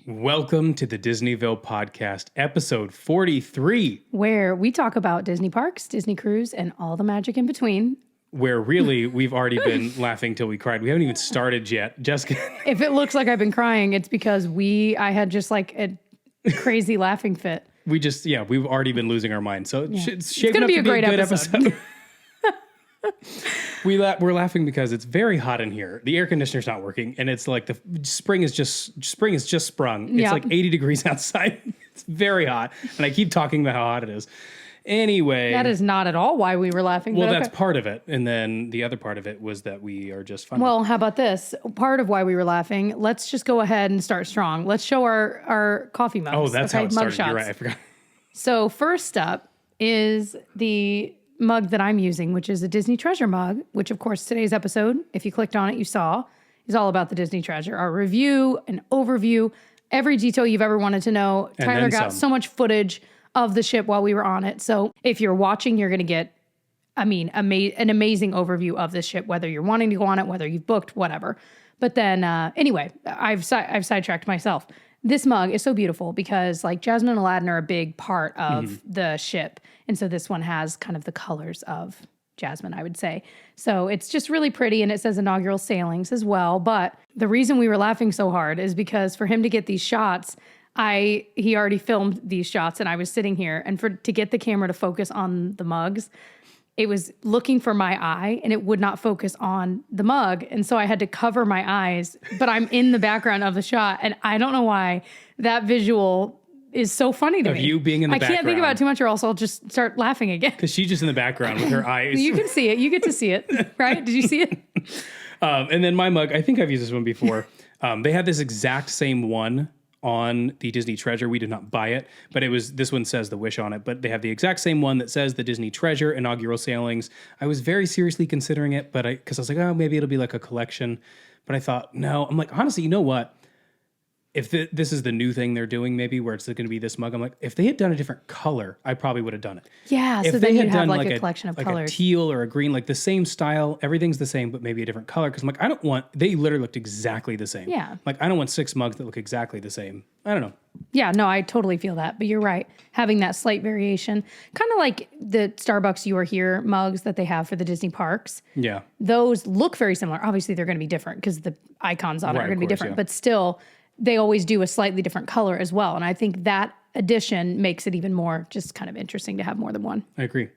Welcome to the Disneyville podcast, episode 43. Where we talk about Disney parks, Disney cruise, and all the magic in between. Where really we've already been laughing till we cried. We haven't even started yet. Jessica. If it looks like I've been crying, it's because I had just like a crazy laughing fit. We've already been losing our minds. So it's shaping gonna up be to a be great a good episode. We're laughing because it's very hot in here. The air conditioner's not working, and it's like the spring is just sprung. It's like 80 degrees outside. It's very hot, and I keep talking about how hot it is. Anyway, That is not at all why we were laughing. well, but that's okay. part of it, and then the other part of it was that we are just funny. Well, how about this? Part of why we were laughing. Let's just go ahead and start strong. Let's show our coffee mugs. oh, that's how it Mug started. shots. You're right. I forgot. So first up is the mug that I'm using, which is a Disney Treasure mug, which of course today's episode, if you clicked on it, you saw, is all about the Disney Treasure. Our review, an overview, every detail you've ever wanted to know. And Tyler then got some. so much footage of the ship while we were on it. So if you're watching, you're going to get, an amazing overview of the ship, whether you're wanting to go on it, whether you've booked, whatever. But then anyway, I've sidetracked myself. This mug is so beautiful because like Jasmine and Aladdin are a big part of the ship. And so this one has kind of the colors of Jasmine, I would say. So it's just really pretty, and it says inaugural sailings as well. But the reason we were laughing so hard is because for him to get these shots, he already filmed these shots, and I was sitting here, and to get the camera to focus on the mugs, it was looking for my eye and it would not focus on the mug. And so I had to cover my eyes, but I'm in the background of the shot. And I don't know why that visual is so funny to me. Of you being in the background. I can't think about it too much or else I'll just start laughing again. Because she's just in the background with her eyes. You can see it. You get to see it, right? Did you see it? And then my mug, I think I've used this one before. They had this exact same one on the Disney Treasure. We did not buy it, but this one says the Wish on it, but they have the exact same one that says the Disney Treasure inaugural sailings. I was very seriously considering it, because I was like, oh, maybe it'll be like a collection. But I thought, no, I'm like, honestly, you know what? If this is the new thing they're doing, maybe where it's going to be this mug, I'm like, if they had done a different color, I probably would have done it. Yeah, If so they then had you'd have done like a collection of colors. a teal or a green, like the same style, everything's the same, but maybe a different color. Because I'm like, they literally looked exactly the same. Yeah. Like, I don't want 6 mugs that look exactly the same. I don't know. Yeah, no, I totally feel that. But you're right. Having that slight variation, kind of like the Starbucks You Are Here mugs that they have for the Disney parks. Yeah. Those look very similar. Obviously, they're going to be different because the icons on it are Right, going to be of course, different. yeah. But still, they always do a slightly different color as well. And I think that addition makes it even more just kind of interesting to have more than one. I agree.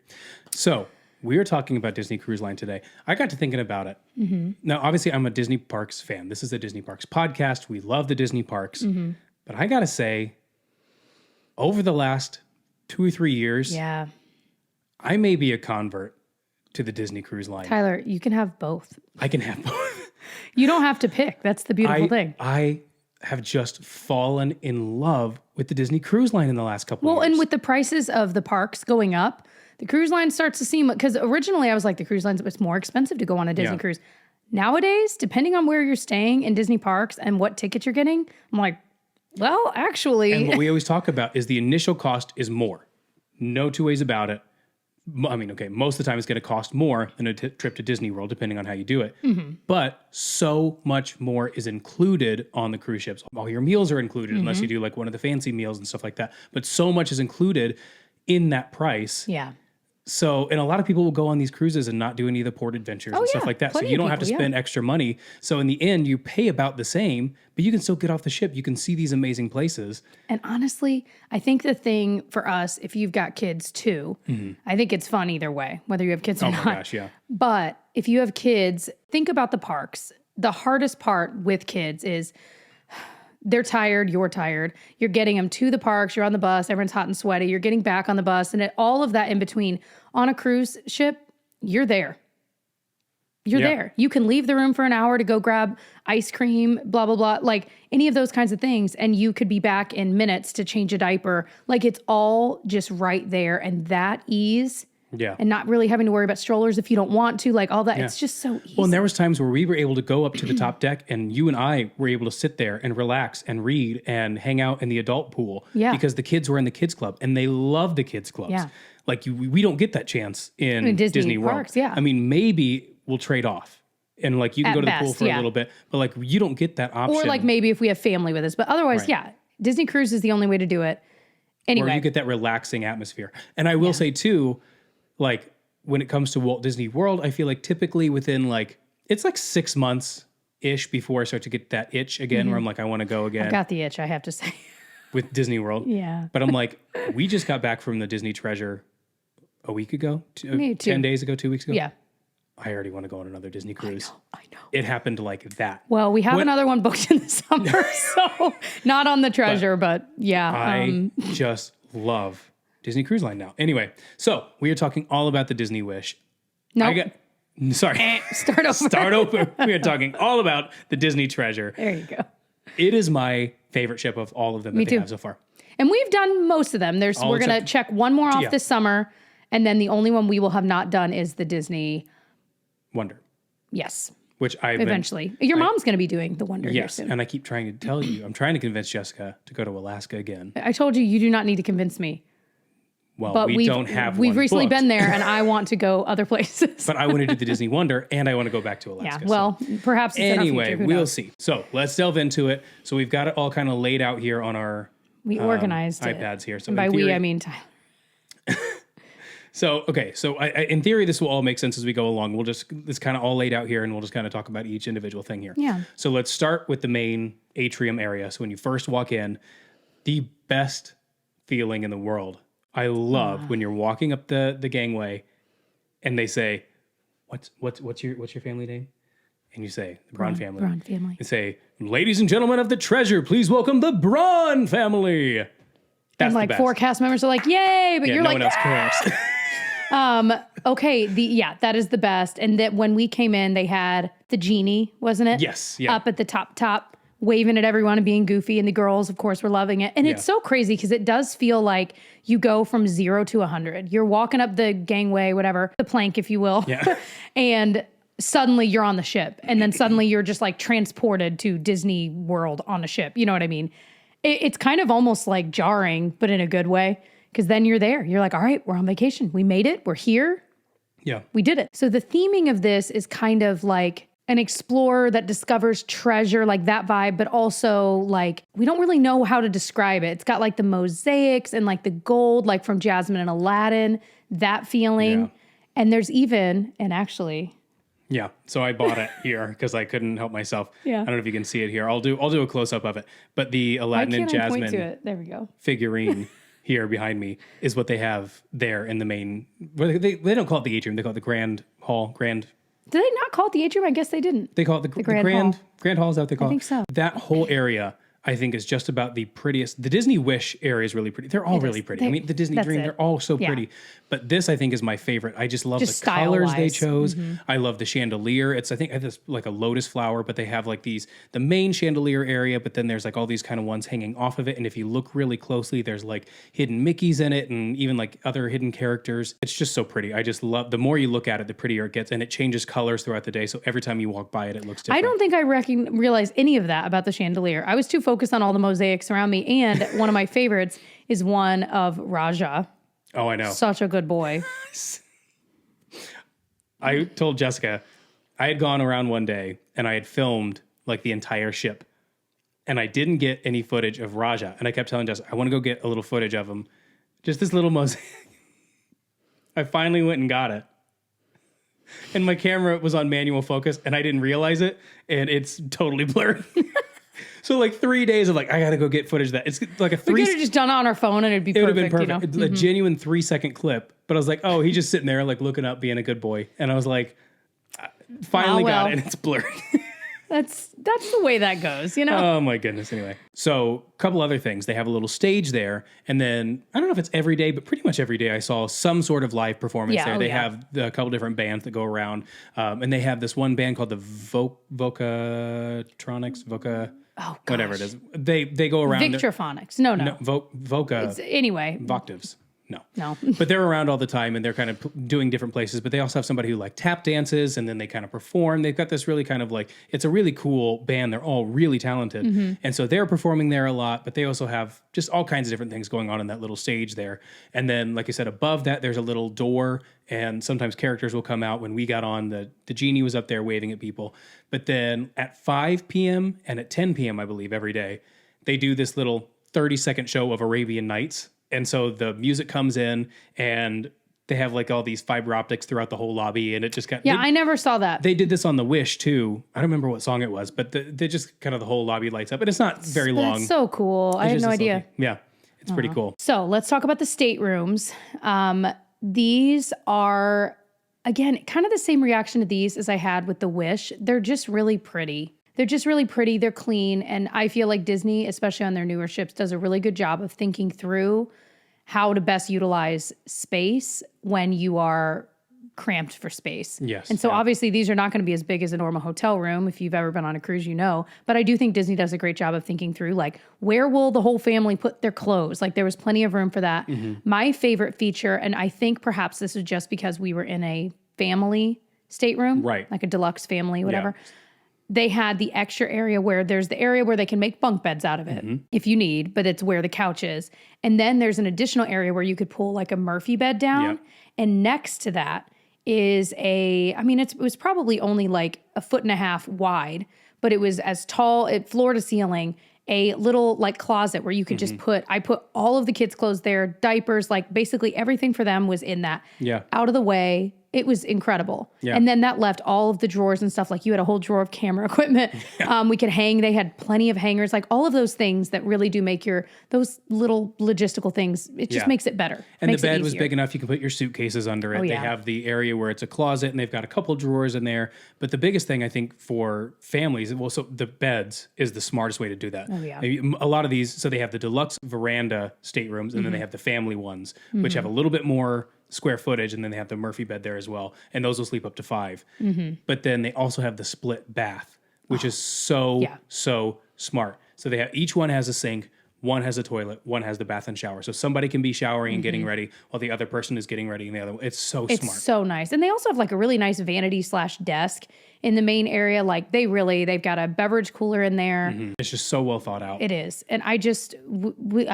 So we are talking about Disney Cruise Line today. I got to thinking about it. Mm-hmm. Now, obviously, I'm a Disney Parks fan. This is a Disney Parks podcast. We love the Disney parks. Mm-hmm. But I got to say, over the last 2 or 3 years, Yeah. I may be a convert to the Disney Cruise Line. Tyler, you can have both. I can have both. You don't have to pick. That's the beautiful thing. I have just fallen in love with the Disney Cruise Line in the last couple of years. Well, and with the prices of the parks going up, the cruise line starts to seem, because originally I was like, the cruise lines, it's more expensive to go on a Disney cruise. Nowadays, depending on where you're staying in Disney parks and what tickets you're getting, I'm like, well, actually. And what we always talk about is the initial cost is more. No two ways about it. I mean, okay, most of the time it's going to cost more than a trip to Disney World, depending on how you do it. Mm-hmm. But so much more is included on the cruise ships. All your meals are included, unless you do like one of the fancy meals and stuff like that. But so much is included in that price. Yeah. So, and a lot of people will go on these cruises and not do any of the port adventures and stuff like that. So Plenty you of don't have to people, spend extra money. So in the end, you pay about the same, but you can still get off the ship. You can see these amazing places. And honestly, I think the thing for us, if you've got kids too, I think it's fun either way, whether you have kids or Oh not. my gosh, yeah. But if you have kids, think about the parks. The hardest part with kids is they're tired, you're tired. You're getting them to the parks, you're on the bus, everyone's hot and sweaty, you're getting back on the bus, and all of that in between. On a cruise ship, you're there. You're there. You can leave the room for an hour to go grab ice cream, blah, blah, blah, like any of those kinds of things. And you could be back in minutes to change a diaper. Like it's all just right there. And that ease and not really having to worry about strollers if you don't want to, like all that. It's just so easy. Well, and there was times where we were able to go up to the top deck and you and I were able to sit there and relax and read and hang out in the adult pool because the kids were in the kids club and they love the kids clubs. Yeah. Like we don't get that chance in Disney World. parks, yeah. I mean, maybe we'll trade off. And like you can At go to the pool best, for a yeah. little bit, but like you don't get that option. Or like maybe if we have family with us. But otherwise, Right. yeah, Disney Cruise is the only way to do it. Anyway. Where you get that relaxing atmosphere. And I will say too, like when it comes to Walt Disney World, I feel like typically within like, it's like 6 months ish before I start to get that itch again, where I'm like, I want to go again Got the itch, I have to say. with Disney World. Yeah. But I'm like, we just got back from the Disney Treasure a week ago, Maybe 10 days ago, 2 weeks ago. Yeah. I already want to go on another Disney cruise. I know. It happened like that. Well, we have another one booked in the summer, so not on the Treasure, but yeah. I just love Disney Cruise Line now. Anyway, so we are talking all about the Disney Wish. Nope. Sorry. Start over. Start over. We are talking all about the Disney Treasure. There you go. It is my favorite ship of all of them that they too. have so far. And we've done most of them. All We're going to except- check one more off yeah. this summer, and then the only one we will have not done is the Disney. Wonder, Yes, which I've eventually. Your mom's going to be doing the Wonder here Yes, soon. and I keep trying to tell you, I'm trying to convince Jessica to go to Alaska again. I told you, you do not need to convince me. Well, But we don't have We've one recently booked, been there, and I want to go other places. but I want to do the Disney Wonder, and I want to go back to yeah, Alaska. well, perhaps it's in our Anyway, future. Who we'll knows? see. So let's delve into it. So we've got it all kind of laid out here on our We organized it. iPads here. So And by in theory, we, I mean Tyler. So, okay. So I, in theory, this will all make sense as we go along. It's kind of all laid out here and we'll just kind of talk about each individual thing here. Yeah. So let's start with the main atrium area. So when you first walk in, the best feeling in the world. I love when you're walking up the gangway and they say, what's your family name? And you say, the Braun family. Braun family. They say, ladies and gentlemen of the Treasure, please welcome the Braun family. That's And the like best. 4 cast members are like, yay, but Yeah, you're no like, one else cares. okay, that is the best. And that when we came in, they had the genie, wasn't it? Yes, yeah. Up at the top, waving at everyone and being goofy. And the girls, of course, were loving it. And it's so crazy because it does feel like you go from 0 to 100. You're walking up the gangway, whatever, the plank, if you will. Yeah. And suddenly you're on the ship. And then suddenly you're just like transported to Disney World on a ship. You know what I mean? It's kind of almost like jarring, but in a good way. Because then you're there. You're like, all right, we're on vacation. We made it. We're here. Yeah. We did it. So the theming of this is kind of like an explorer that discovers treasure, like that vibe, but also like, we don't really know how to describe it. It's got like the mosaics and like the gold, like from Jasmine and Aladdin, that feeling. Yeah. And there's even, and actually, Yeah. So I bought it here because I couldn't help myself. Yeah. I don't know if you can see it here. I'll do a close up of it. But the why Aladdin can't and I point to Jasmine it? There we go. figurine here behind me is what they have there in the main. Well, they don't call it the atrium. They call it the grand hall. Did they not call it the atrium? I guess they didn't. They call it the Grand Hall. Grand hall. Is that what they call it? think so. That whole area, I think, is just about the prettiest. The Disney Wish area is really pretty. They're all really pretty. I mean, the Disney That's Dream, it. they're all so Yeah. pretty. But this, I think, is my favorite. I just love Just the colors they style-wise. chose. I love the chandelier. I think it's like a lotus flower, but they have like the main chandelier area, but then there's like all these kind of ones hanging off of it. And if you look really closely, there's like hidden Mickeys in it and even like other hidden characters. It's just so pretty. I just love, the more you look at it, the prettier it gets. And it changes colors throughout the day. So every time you walk by it, it looks different. I don't think I realized any of that about the chandelier. I was too focused on all the mosaics around me. And one of my favorites is one of Raja. Oh, I know. Such a good boy. I told Jessica I had gone around one day and I had filmed like the entire ship and I didn't get any footage of Raja. And I kept telling Jessica, I want to go get a little footage of him. Just this little mosaic. I finally went and got it. And my camera was on manual focus and I didn't realize it. And it's totally blurry. So like 3 days of like, I got to go get footage of that. It's like a We could have just done it on our phone and it'd be It would perfect. have been perfect. You know? A genuine 3-second clip. But I was like, oh, he's just sitting there, like looking up, being a good boy. And I was like, finally got it, and it's blurry. That's the way that goes, you know? Oh my goodness. Anyway, so a couple other things. They have a little stage there, and then I don't know if it's every day, but pretty much every day I saw some sort of live performance Yeah, there. oh, They yeah. have a couple different bands that go around, and they have this one band called the Vocatronics, whatever it is. They go around. Victrophonics. No. Voca. Anyway, Voctives. No. But they're around all the time and they're kind of doing different places. But they also have somebody who like tap dances and then they kind of perform. They've got this really kind of like, it's a really cool band. They're all really talented. And so they're performing there a lot, but they also have just all kinds of different things going on in that little stage there. And then, like I said, above that, there's a little door and sometimes characters will come out. When we got on, the genie was up there waving at people. But then at 5 p.m. and at 10 p.m., I believe, every day, they do this little 30-second show of Arabian Nights. And so the music comes in and they have like all these fiber optics throughout the whole lobby. And it just got... Yeah, I never saw that. They did this on the Wish too. I don't remember what song it was, but they just kind of the whole lobby lights up. And it's not very long. That's so cool. I had no idea. Yeah, it's pretty cool. So let's talk about the staterooms. These are, again, kind of the same reaction to these as I had with the Wish. They're just really pretty. They're clean. And I feel like Disney, especially on their newer ships, does a really good job of thinking through how to best utilize space when you are cramped for space. Yes. And so obviously these are not going to be as big as a normal hotel room. If you've ever been on a cruise, you know. But I do think Disney does a great job of thinking through, like, where will the whole family put their clothes? Like, there was plenty of room for that. My favorite feature, and I think perhaps this is just because we were in a family stateroom, right? Like a deluxe family, whatever. Yeah. They had the extra area where there's the area where they can make bunk beds out of it if you need, but it's where the couch is. And then there's an additional area where you could pull like a Murphy bed down. Yep. And next to that is it was probably only like 1.5 feet wide, but it was as tall, floor to ceiling, a little like closet where you could just I put all of the kids' clothes there, diapers, like basically everything for them was in that. Yeah. Out of the way. It was incredible. Yeah. And then that left all of the drawers and stuff. Like you had a whole drawer of camera equipment. We could hang. They had plenty of hangers, like all of those things that really do make those little logistical things. It just makes it better. And the bed was big enough. You can put your suitcases under it. They have the area where it's a closet and they've got a couple drawers in there. But the biggest thing I think for families, so the beds is the smartest way to do that. Oh, yeah. A lot of these, so they have the deluxe veranda staterooms and then they have the family ones, which have a little bit more square footage, and then they have the Murphy bed there as well, and those will sleep up to 5. But then they also have the split bath, which is so smart. So they have, each one has a sink, one has a toilet, one has the bath and shower. So somebody can be showering and getting ready while the other person is getting ready, and the other one. It's smart. It's so nice. And they also have like a really nice vanity/desk in the main area. Like they've got a beverage cooler in there. It's just so well thought out. It is. And I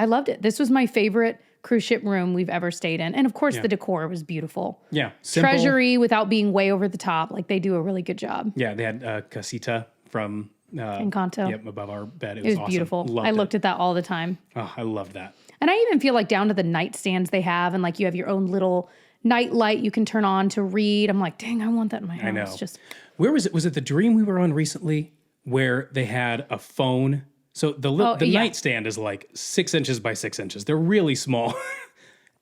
loved it. This was my favorite cruise ship room we've ever stayed in. And of course the decor was beautiful. Yeah. Simple. Treasury without being way over the top. Like they do a really good job. Yeah. They had casita from Encanto. Yep, above our bed. It was awesome. Beautiful. I looked at that all the time. Oh, I loved that. And I even feel like down to the nightstands they have, and like you have your own little night light you can turn on to read. I'm like, dang, I want that in my house. I know. Just where was it? Was it the Dream we were on recently where they had a phone? So the nightstand is like 6 inches by 6 inches. They're really small.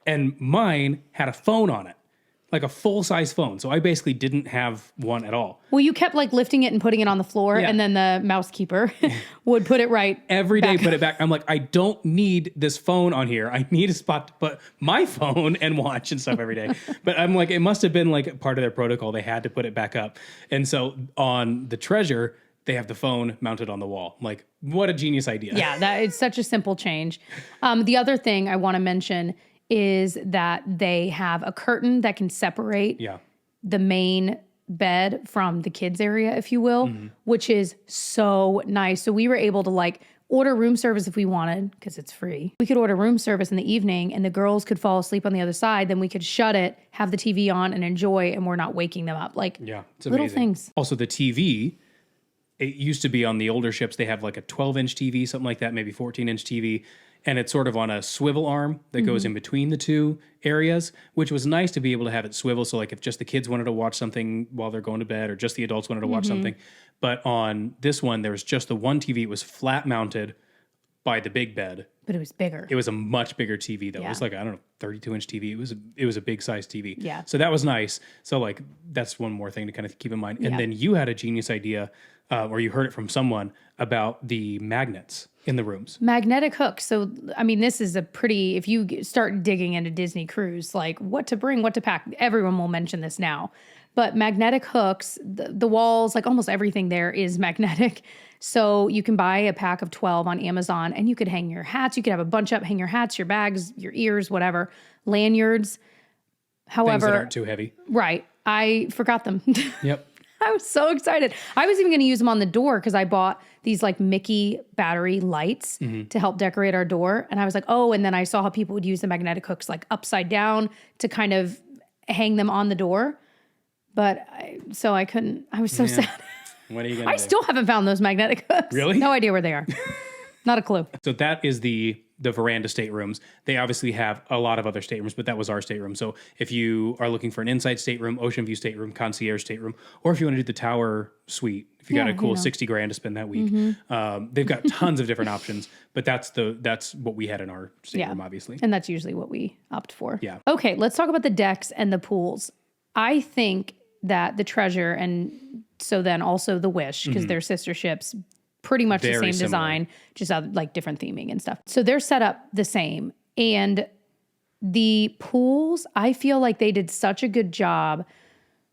And mine had a phone on it, like a full-size phone. So I basically didn't have one at all. Well, you kept like lifting it and putting it on the floor, and then the mousekeeper would put it right every day. Put it back. I'm like, I don't need this phone on here. I need a spot to put my phone and watch and stuff every day. But I'm like, it must have been like part of their protocol. They had to put it back up. And so on the Treasure, they have the phone mounted on the wall. I'm like, what a genius idea. Yeah, it's such a simple change. The other thing I want to mention is that they have a curtain that can separate the main bed from the kids area, if you will, which is so nice. So we were able to like order room service if we wanted, because it's free. We could order room service in the evening and the girls could fall asleep on the other side. Then we could shut it, have the TV on and enjoy, and we're not waking them up. Like it's little amazing. Things. Also the TV, it used to be on the older ships, they have like a 12-inch TV, something like that, maybe 14-inch TV. And it's sort of on a swivel arm that goes in between the two areas, which was nice to be able to have it swivel. So like if just the kids wanted to watch something while they're going to bed or just the adults wanted to watch something. But on this one, there was just the one TV. It was flat mounted by the big bed. But it was bigger. It was a much bigger TV though. Yeah. It was like, I don't know, 32-inch TV. It was a big size TV. Yeah. So that was nice. So like that's one more thing to kind of keep in mind. And then you had a genius idea, or you heard it from someone about the magnets in the rooms. Magnetic hooks. So, I mean, this is a pretty, if you start digging into Disney cruise, like what to bring, what to pack, everyone will mention this now. But magnetic hooks, the walls, like almost everything there is magnetic. So you can buy a pack of 12 on Amazon and you could hang your hats. You could have a bunch up, hang your hats, your bags, your ears, whatever, lanyards. However, Things that aren't too heavy. Right. I forgot them. Yep. I was so excited. I was even going to use them on the door because I bought these like Mickey battery lights to help decorate our door. And I was like, oh, and then I saw how people would use the magnetic hooks like upside down to kind of hang them on the door. But I couldn't. I was so sad. What are you going to do? I still haven't found those magnetic hooks. Really? No idea where they are. Not a clue. So that is the veranda staterooms. They obviously have a lot of other staterooms, but that was our stateroom. So if you are looking for an inside stateroom, ocean view stateroom, concierge stateroom, or if you want to do the tower suite, if you got a cool 60 grand to spend that week, they've got tons of different options, but that's what we had in our stateroom, obviously. And that's usually what we opt for. Yeah. Okay, let's talk about the decks and the pools. I think that the Treasure and so then also the Wish, because they're sister ships, pretty much the same design, just have like different theming and stuff. So they're set up the same. And the pools, I feel like they did such a good job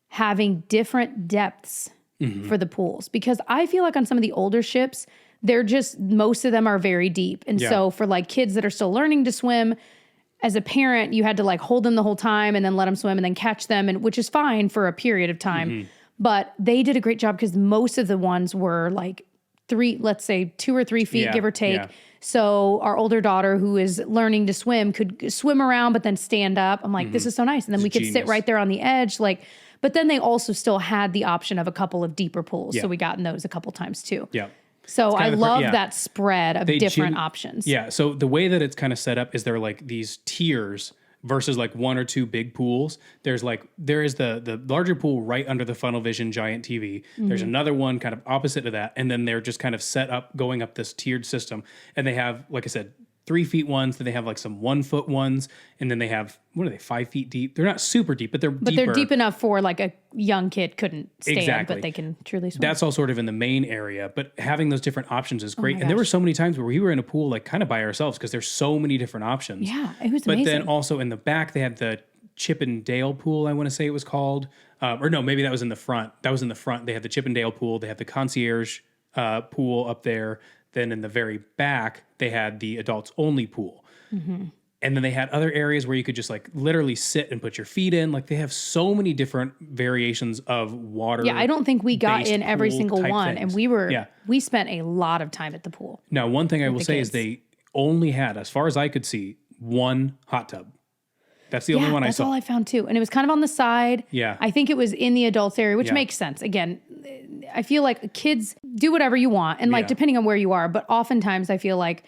having different depths for the pools, because I feel like on some of the older ships, they're just, most of them are very deep. And so for like kids that are still learning to swim, as a parent, you had to like hold them the whole time and then let them swim and then catch them, and which is fine for a period of time. But they did a great job because most of the ones were like 2 or 3 feet, give or take. Yeah. So our older daughter, who is learning to swim, could swim around, but then stand up. I'm like, this is so nice. And then we could sit right there on the edge. Like, but then they also still had the option of a couple of deeper pools. So we got in those a couple times too. Yeah. So I love that spread of different options. Yeah. So the way that it's kind of set up is they're like these tiers versus like 1 or 2 big pools. There is the larger pool right under the funnel vision giant TV. There's another one kind of opposite to that. And then they're just kind of set up going up this tiered system. And they have, like I said, 3 feet ones, then they have like some 1 foot ones, and then they have, 5 feet deep? They're not super deep, but they're deeper. But they're deep enough for like a young kid couldn't stand, but they can truly swim. That's all sort of in the main area, but having those different options is great. And there were so many times where we were in a pool like kind of by ourselves because there's so many different options. Yeah, it was amazing. But then also in the back, they had the Chip and Dale pool, I want to say it was called. Or no, maybe that was in the front. That was in the front. They had the Chip and Dale pool. They had the concierge pool up there. Then in the very back, they had the adults only pool. And then they had other areas where you could just like literally sit and put your feet in. Like they have so many different variations of water. Yeah, I don't think we got in every single one. Things. And we spent a lot of time at the pool. Now, one thing I will say is they only had, as far as I could see, 1 hot tub. That's the only one I saw. That's all I found too. And it was kind of on the side. Yeah. I think it was in the adults area, which makes sense. Again, I feel like kids do whatever you want. And like, depending on where you are, but oftentimes I feel like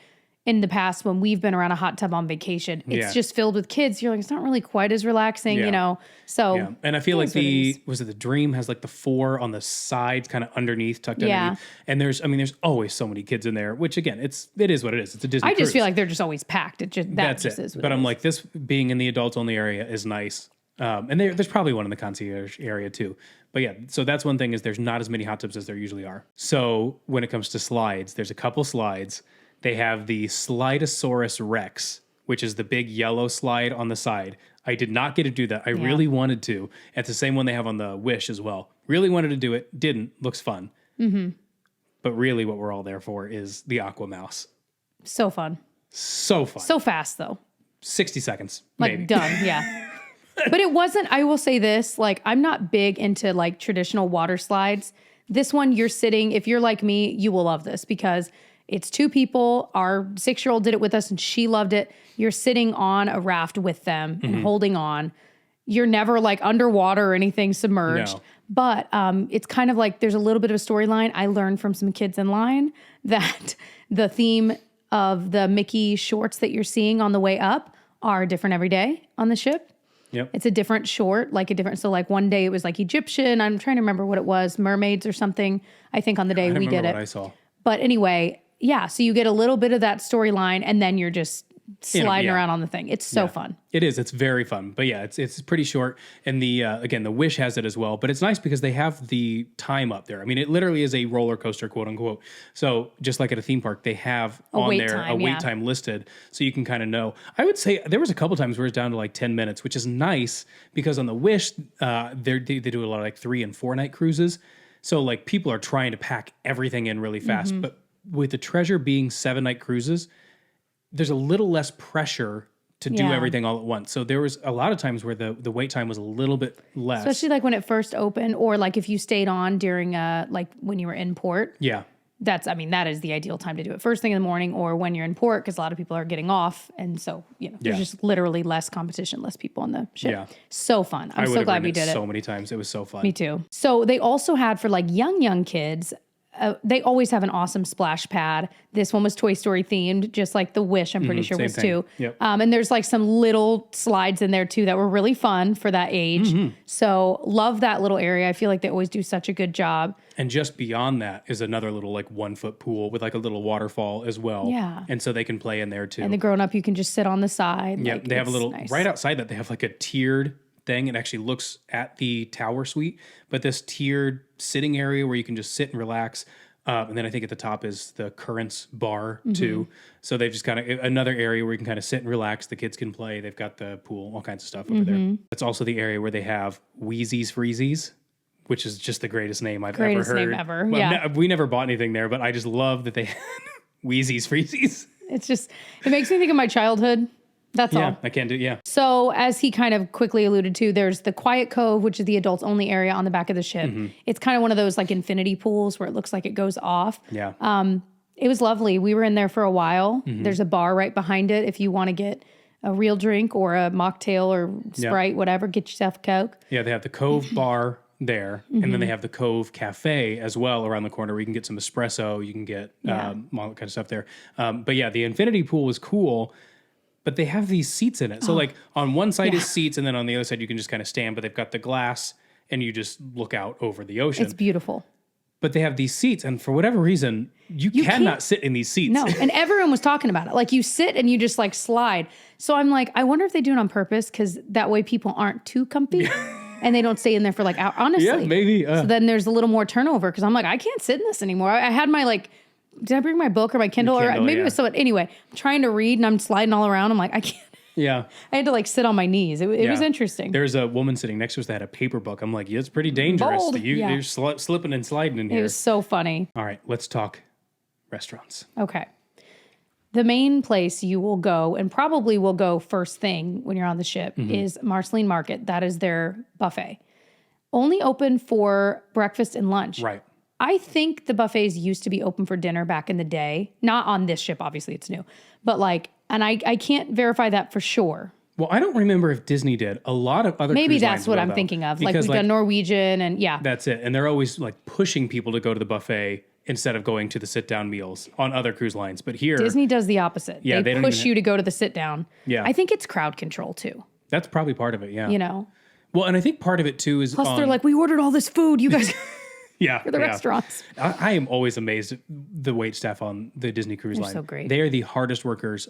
in the past when we've been around a hot tub on vacation, it's just filled with kids. You're like, it's not really quite as relaxing, you know? So, and I feel like the Dream has like the 4 on the sides, kind of underneath, tucked underneath. And there's always so many kids in there, which again, it is what it is. It's a Disney I just cruise. feel like they're just always packed. That's it. But I'm like, this being in the adults only area is nice. And there's probably one in the concierge area too. But yeah, so that's one thing is there's not as many hot tubs as there usually are. So when it comes to slides, there's a couple slides. They have the Slidosaurus Rex, which is the big yellow slide on the side. I did not get to do that. I really wanted to. It's the same one they have on the Wish as well. Really wanted to do it. Didn't. Looks fun. But really what we're all there for is the Aquamouse. So fun. So fun. So fast though. 60 seconds. Like maybe. Done. Yeah. But it wasn't, I will say this, like I'm not big into like traditional water slides. This one you're sitting, if you're like me, you will love this because it's 2 people. Our 6-year-old did it with us and she loved it. You're sitting on a raft with them and holding on. You're never like underwater or anything submerged. No. But it's kind of like there's a little bit of a storyline. I learned from some kids in line that the theme of the Mickey shorts that you're seeing on the way up are different every day on the ship. Yep. It's a different short, so like one day it was like Egyptian. I'm trying to remember what it was, mermaids or something. I think on the day we did it. What I saw. But anyway, yeah, so you get a little bit of that storyline and then you're just sliding yeah. around on the thing. It's so fun. It is. It's very fun. But yeah, it's pretty short. And the again, the Wish has it as well. But it's nice because they have the time up there. I mean, it literally is a roller coaster, quote unquote. So just like at a theme park, they have a wait time listed, so you can kind of know. I would say there was a couple times where it's down to like 10 minutes, which is nice because on the Wish, they do a lot of like 3 and 4 night cruises. So like people are trying to pack everything in really fast. But with the Treasure being 7-night cruises, there's a little less pressure to do everything all at once. So there was a lot of times where the wait time was a little bit less. Especially like when it first opened, or like if you stayed on during like when you were in port. Yeah. That is the ideal time to do it. First thing in the morning or when you're in port, because a lot of people are getting off. And so, there's just literally less competition, less people on the ship. Yeah. So fun. I'm so glad we did it. So many times. It was so fun. Me too. So they also had for like young kids, they always have an awesome splash pad. This one was Toy Story themed, just like the Wish, I'm pretty sure was too. Yep. And there's like some little slides in there too that were really fun for that age. So love that little area. I feel like they always do such a good job. And just beyond that is another little like 1-foot pool with like a little waterfall as well. Yeah. And so they can play in there too. And the grown up, you can just sit on the side. Yeah. Like, they have a little, nice. right outside that, they have like a tiered thing. It actually looks at the tower suite, but this tiered sitting area where you can just sit and relax. And then I think at the top is the Currents bar too. So they've just kind of another area where you can kind of sit and relax. The kids can play. They've got the pool, all kinds of stuff over there. It's also the area where they have Wheezy's Freezies, which is just the greatest name I've ever heard. Name ever. Well, we never bought anything there, but I just love that they had Wheezy's Freezies. It's just, it makes me think of my childhood. That's all. I can do, So as he kind of quickly alluded to, there's the Quiet Cove, which is the adults only area on the back of the ship. It's kind of one of those like infinity pools where it looks like it goes off. Yeah. It was lovely. We were in there for a while. There's a bar right behind it. If you want to get a real drink or a mocktail or Sprite, whatever, get yourself a Coke. Yeah, they have the Cove bar there, and then they have the Cove Cafe as well around the corner where you can get some espresso, you can get all that kind of stuff there. But yeah, the infinity pool was cool. But they have these seats in it. So like on one side is seats, and then on the other side you can just kind of stand, but they've got the glass and you just look out over the ocean. It's beautiful. But they have these seats, and for whatever reason, you cannot sit in these seats. No, and everyone was talking about it. Like you sit and you just like slide. So I'm like, I wonder if they do it on purpose because that way people aren't too comfy and they don't stay in there for like hours. Honestly. Yeah, maybe. So then there's a little more turnover because I'm like, I can't sit in this anymore. I had my like, did I bring my book or my Kindle? Or maybe it was so. Anyway, I'm trying to read and I'm sliding all around. I'm like, I can't. Yeah. I had to like sit on my knees. It was interesting. There's a woman sitting next to us that had a paper book. I'm like, yeah, it's pretty dangerous. Bold. You're slipping and sliding in here. It was so funny. All right, let's talk restaurants. Okay. The main place you will go and probably will go first thing when you're on the ship is Marceline Market. That is their buffet. Only open for breakfast and lunch. Right. I think the buffets used to be open for dinner back in the day. Not on this ship, obviously it's new. But like, and I can't verify that for sure. Well, I don't remember if Disney did. A lot of other Maybe cruise that's lines what will, I'm though. thinking of. Because, Like we've done Norwegian and That's it. And they're always like pushing people to go to the buffet instead of going to the sit-down meals on other cruise lines. But here... Disney does the opposite. Yeah, they push you to go to the sit-down. Yeah. I think it's crowd control too. That's probably part of it, yeah. You know? Well, and I think part of it too is... Plus they're like, we ordered all this food. You guys... for the restaurants. I am always amazed at the wait staff on the Disney Cruise Line. so great. They are the hardest workers.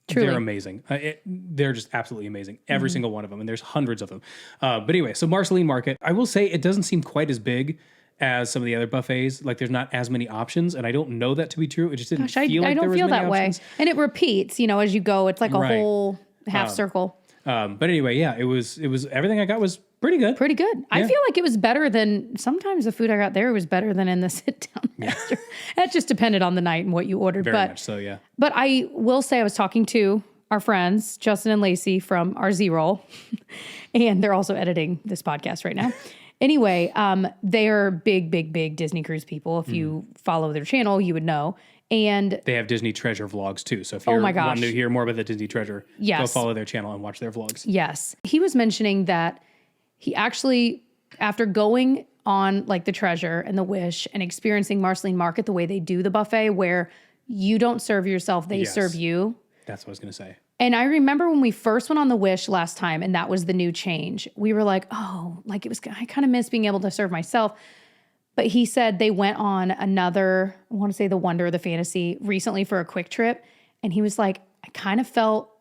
Truly. They're amazing. They're just absolutely amazing. Every single one of them. And there's hundreds of them. But anyway, so Marceline Market, I will say it doesn't seem quite as big as some of the other buffets. Like there's not as many options. And I don't know that to be true. It just didn't feel like there was many options. And it repeats, as you go. It's like a whole half circle. But anyway, yeah, it was everything I got was pretty good. Pretty good. I feel like it was better than sometimes the food I got there was better than in the sit down master. That just depended on the night and what you ordered. Very much so, yeah. But I will say I was talking to our friends, Justin and Lacey from our Z-Roll, and they're also editing this podcast right now. Anyway, they are big Disney cruise people. If you follow their channel, you would know. And they have Disney Treasure vlogs too. So if you're wanting to hear more about the Disney Treasure, go follow their channel and watch their vlogs. Yes. He was mentioning that he actually, after going on like the Treasure and the Wish and experiencing Marceline Market, the way they do the buffet where you don't serve yourself, they serve you. That's what I was going to say. And I remember when we first went on the Wish last time and that was the new change, we were like, oh, like I kind of miss being able to serve myself. But he said they went on another, I want to say the Wonder or the Fantasy recently for a quick trip. And he was like, I kind of felt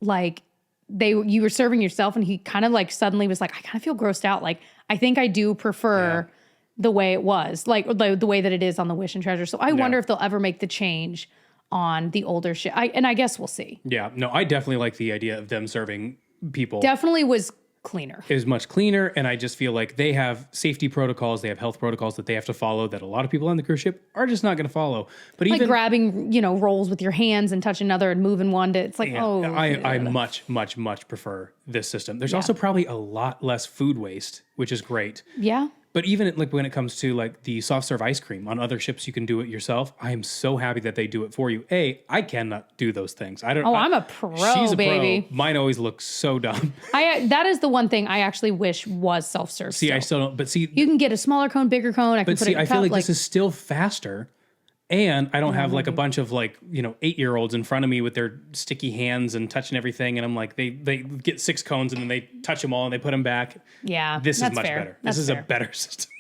like you were serving yourself, and he kind of like suddenly was like, I kind of feel grossed out. Like, I think I do prefer the way it was, like the way that it is on the Wish and Treasure. So I wonder if they'll ever make the change on the older ship. And I guess we'll see. Yeah, no, I definitely like the idea of them serving people. Definitely was cleaner. It was much cleaner, and I just feel like they have safety protocols, they have health protocols that they have to follow that a lot of people on the cruise ship are just not going to follow. But Like even grabbing, rolls with your hands and touching another and moving one to, it's like, I much prefer this system. There's also probably a lot less food waste, which is great. Yeah. But even like when it comes to like the soft serve ice cream on other ships, you can do it yourself. I am so happy that they do it for you. I cannot do those things. I don't. Oh, I'm a pro, she's a baby. Pro. Mine always looks so dumb. That is the one thing I actually wish was self serve. See, I still don't. But see, you can get a smaller cone, bigger cone. I can but put see, it in a I feel cup, like this is still faster. And I don't have like a bunch of like, 8-year-olds in front of me with their sticky hands and touching everything. And I'm like, they get 6 cones and then they touch them all and they put them back. Yeah. This is much fair. better. That's this is fair. a better system.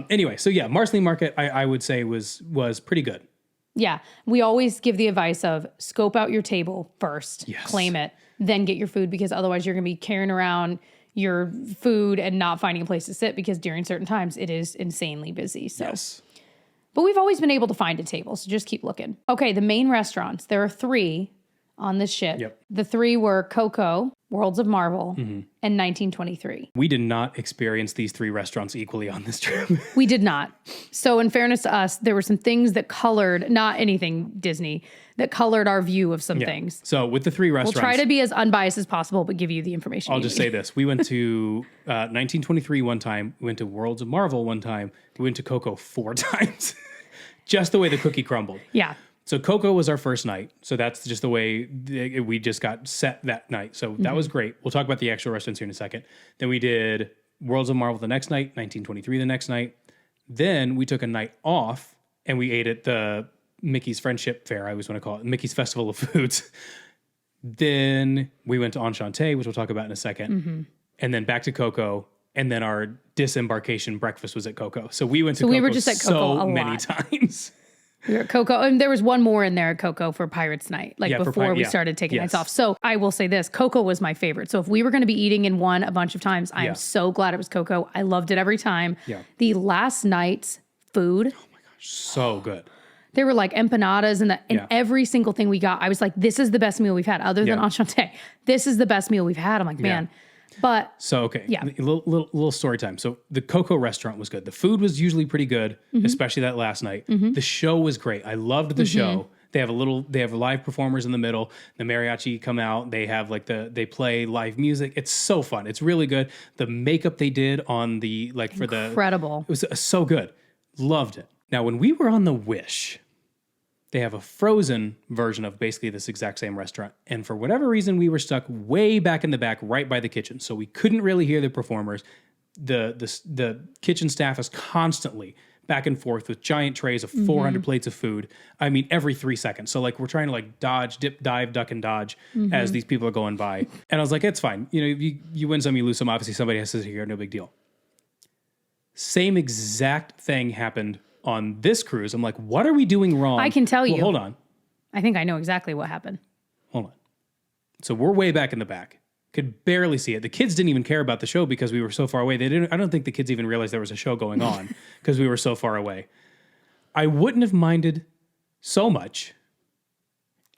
Anyway, so yeah, Marceline Market, I would say was pretty good. Yeah. We always give the advice of scope out your table first, Yes. claim it, then get your food, because otherwise you're going to be carrying around your food and not finding a place to sit, because during certain times it is insanely busy. So. Yes. But we've always been able to find a table, so just keep looking. Okay, the main restaurants. There are 3 on this ship. Yep. The 3 were Coco, Worlds of Marvel, and 1923. We did not experience these 3 restaurants equally on this trip. We did not. So in fairness to us, there were some things that colored, not anything Disney, that colored our view of some things. So with the 3 restaurants, We'll try to be as unbiased as possible, but give you the information. I'll just say this. We went to 1923 one time. We went to Worlds of Marvel one time. We went to Coco 4 times. Just the way the cookie crumbled. Yeah. So Coco was our first night. So that's just the way we just got set that night. So that was great. We'll talk about the actual restaurants here in a second. Then we did Worlds of Marvel the next night, 1923 the next night. Then we took a night off and we ate at the Mickey's Friendship Fair, I always want to call it, Mickey's Festival of Foods. Then we went to Enchante, which we'll talk about in a second. And then back to Coco. And then our disembarkation breakfast was at Coco. So we went to Coco we were just at Coco so a many lot. times. We were at Coco, and there was one more in there at Coco for Pirates Night, before we started taking nights off. So I will say this, Coco was my favorite. So if we were going to be eating in one a bunch of times, I am so glad it was Coco. I loved it every time. Yeah. The last night's food, So good. there were like empanadas and every single thing we got. I was like, this is the best meal we've had, other than Enchante. This is the best meal we've had. I'm like, man. But so, okay. Yeah. A little story time. So the Coco restaurant was good. The food was usually pretty good, especially that last night. The show was great. I loved the show. They have live performers in the middle. The mariachi come out. They have they play live music. It's so fun. It's really good. The makeup they did on incredible. It was so good. Loved it. Now, when we were on the Wish, they have a frozen version of basically this exact same restaurant. And for whatever reason, we were stuck way back in the back, right by the kitchen. So we couldn't really hear the performers. The kitchen staff is constantly back and forth with giant trays of 400 plates of food. I mean, every 3 seconds. So we're trying to dodge, dip, dive, duck, and dodge as these people are going by. And I was like, it's fine. You win some, you lose some. Obviously, somebody has to sit here. No big deal. Same exact thing happened on this cruise. I'm like, what are we doing wrong? I can tell you. Hold on. I think I know exactly what happened. Hold on. So we're way back in the back. Could barely see it. The kids didn't even care about the show because we were so far away. I don't think the kids even realized there was a show going on because we were so far away. I wouldn't have minded so much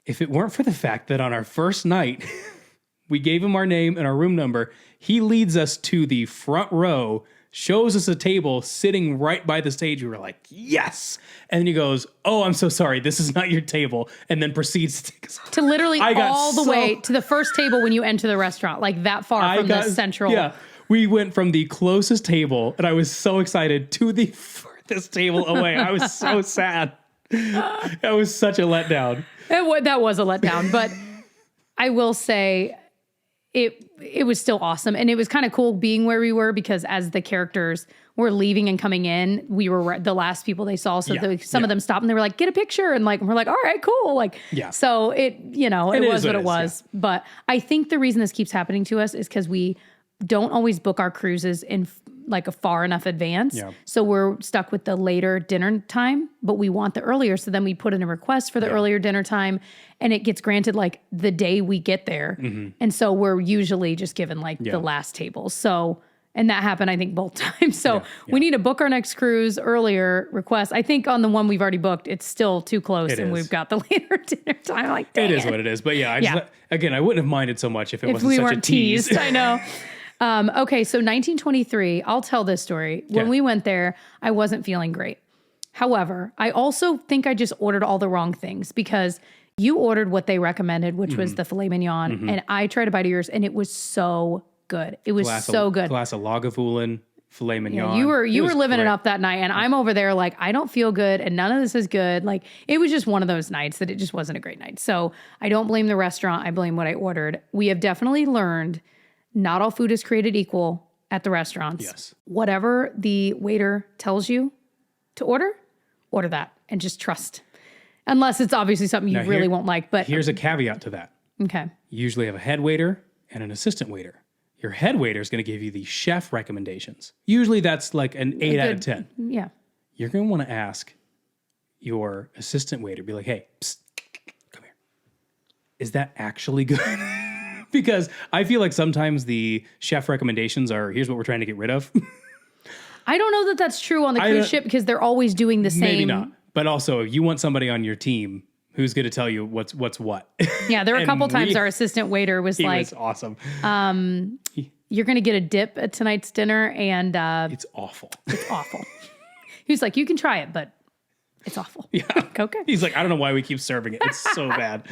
if it weren't for the fact that on our first night, we gave him our name and our room number. He leads us to the front row, shows us a table sitting right by the stage. We were like, yes. And then he goes, oh, I'm so sorry. This is not your table. And then proceeds to take us to literally all the way to the first table when you enter the restaurant, that far from the central. Yeah. We went from the closest table, and I was so excited, to the furthest table away. I was so sad. That was such a letdown. That was a letdown. But I will say it was still awesome. And it was kind of cool being where we were, because as the characters were leaving and coming in, we were the last people they saw. So some of them stopped and they were like, get a picture. And we're like, all right, cool. So it was what it was. Yeah. But I think the reason this keeps happening to us is because we don't always book our cruises in like a far enough advance. Yeah. So we're stuck with the later dinner time, but we want the earlier. So then we put in a request for the earlier dinner time, and it gets granted like the day we get there. And so we're usually just given like the last table. So, and that happened, I think, both times. So we need to book our next cruise earlier request. I think on the one we've already booked, it's still too close we've got the later dinner time. Like, dang it is what it is. But yeah, again, I wouldn't have minded so much if it wasn't we such weren't a tease. teased. I know. Okay, so 1923, I'll tell this story. When we went there, I wasn't feeling great. However, I also think I just ordered all the wrong things because you ordered what they recommended, which was the filet mignon, and I tried a bite of yours, and it was so good. It was so good. Glass of Lagavulin, filet mignon. Yeah, you were living it up that night, and I'm over there like, I don't feel good, and none of this is good. Like, it was just one of those nights that it just wasn't a great night. So I don't blame the restaurant. I blame what I ordered. We have definitely learned not all food is created equal at the restaurants. Yes. Whatever the waiter tells you to order that, and just trust. Unless it's obviously something you really won't like. But here's a caveat to that. Okay. You usually have a head waiter and an assistant waiter. Your head waiter is going to give you the chef recommendations. Usually that's like an 8 out of 10. Yeah. You're going to want to ask your assistant waiter, be like, hey, psst, come here. Is that actually good? Because I feel like sometimes the chef recommendations are, here's what we're trying to get rid of. I don't know that that's true on the cruise ship because they're always doing the same. Maybe not. But also, you want somebody on your team who's going to tell you what's what. Yeah, there were a couple times our assistant waiter was he like, was awesome. You're going to get a dip at tonight's dinner, and it's awful. It's awful. He was like, you can try it, but it's awful. Yeah. Okay. He's like, I don't know why we keep serving it. It's so bad.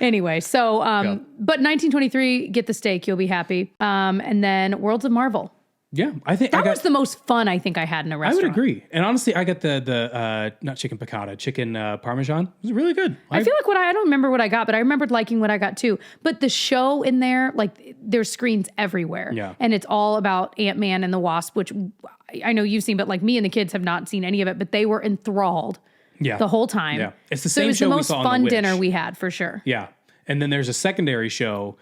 Anyway, so, but 1923, get the steak, you'll be happy. And then Worlds of Marvel. Yeah, I think that was the most fun I think I had in a restaurant. I would agree. And honestly, I got the not chicken piccata, chicken parmesan. It was really good. I feel like I don't remember what I got, but I remembered liking what I got too. But the show in there, like there's screens everywhere. Yeah. And it's all about Ant-Man and the Wasp, which I know you've seen, but like me and the kids have not seen any of it, but they were enthralled the whole time. Yeah. It's the same so it was show the we most saw fun on The dinner Wish. we had for sure. Yeah. And then there's a secondary show,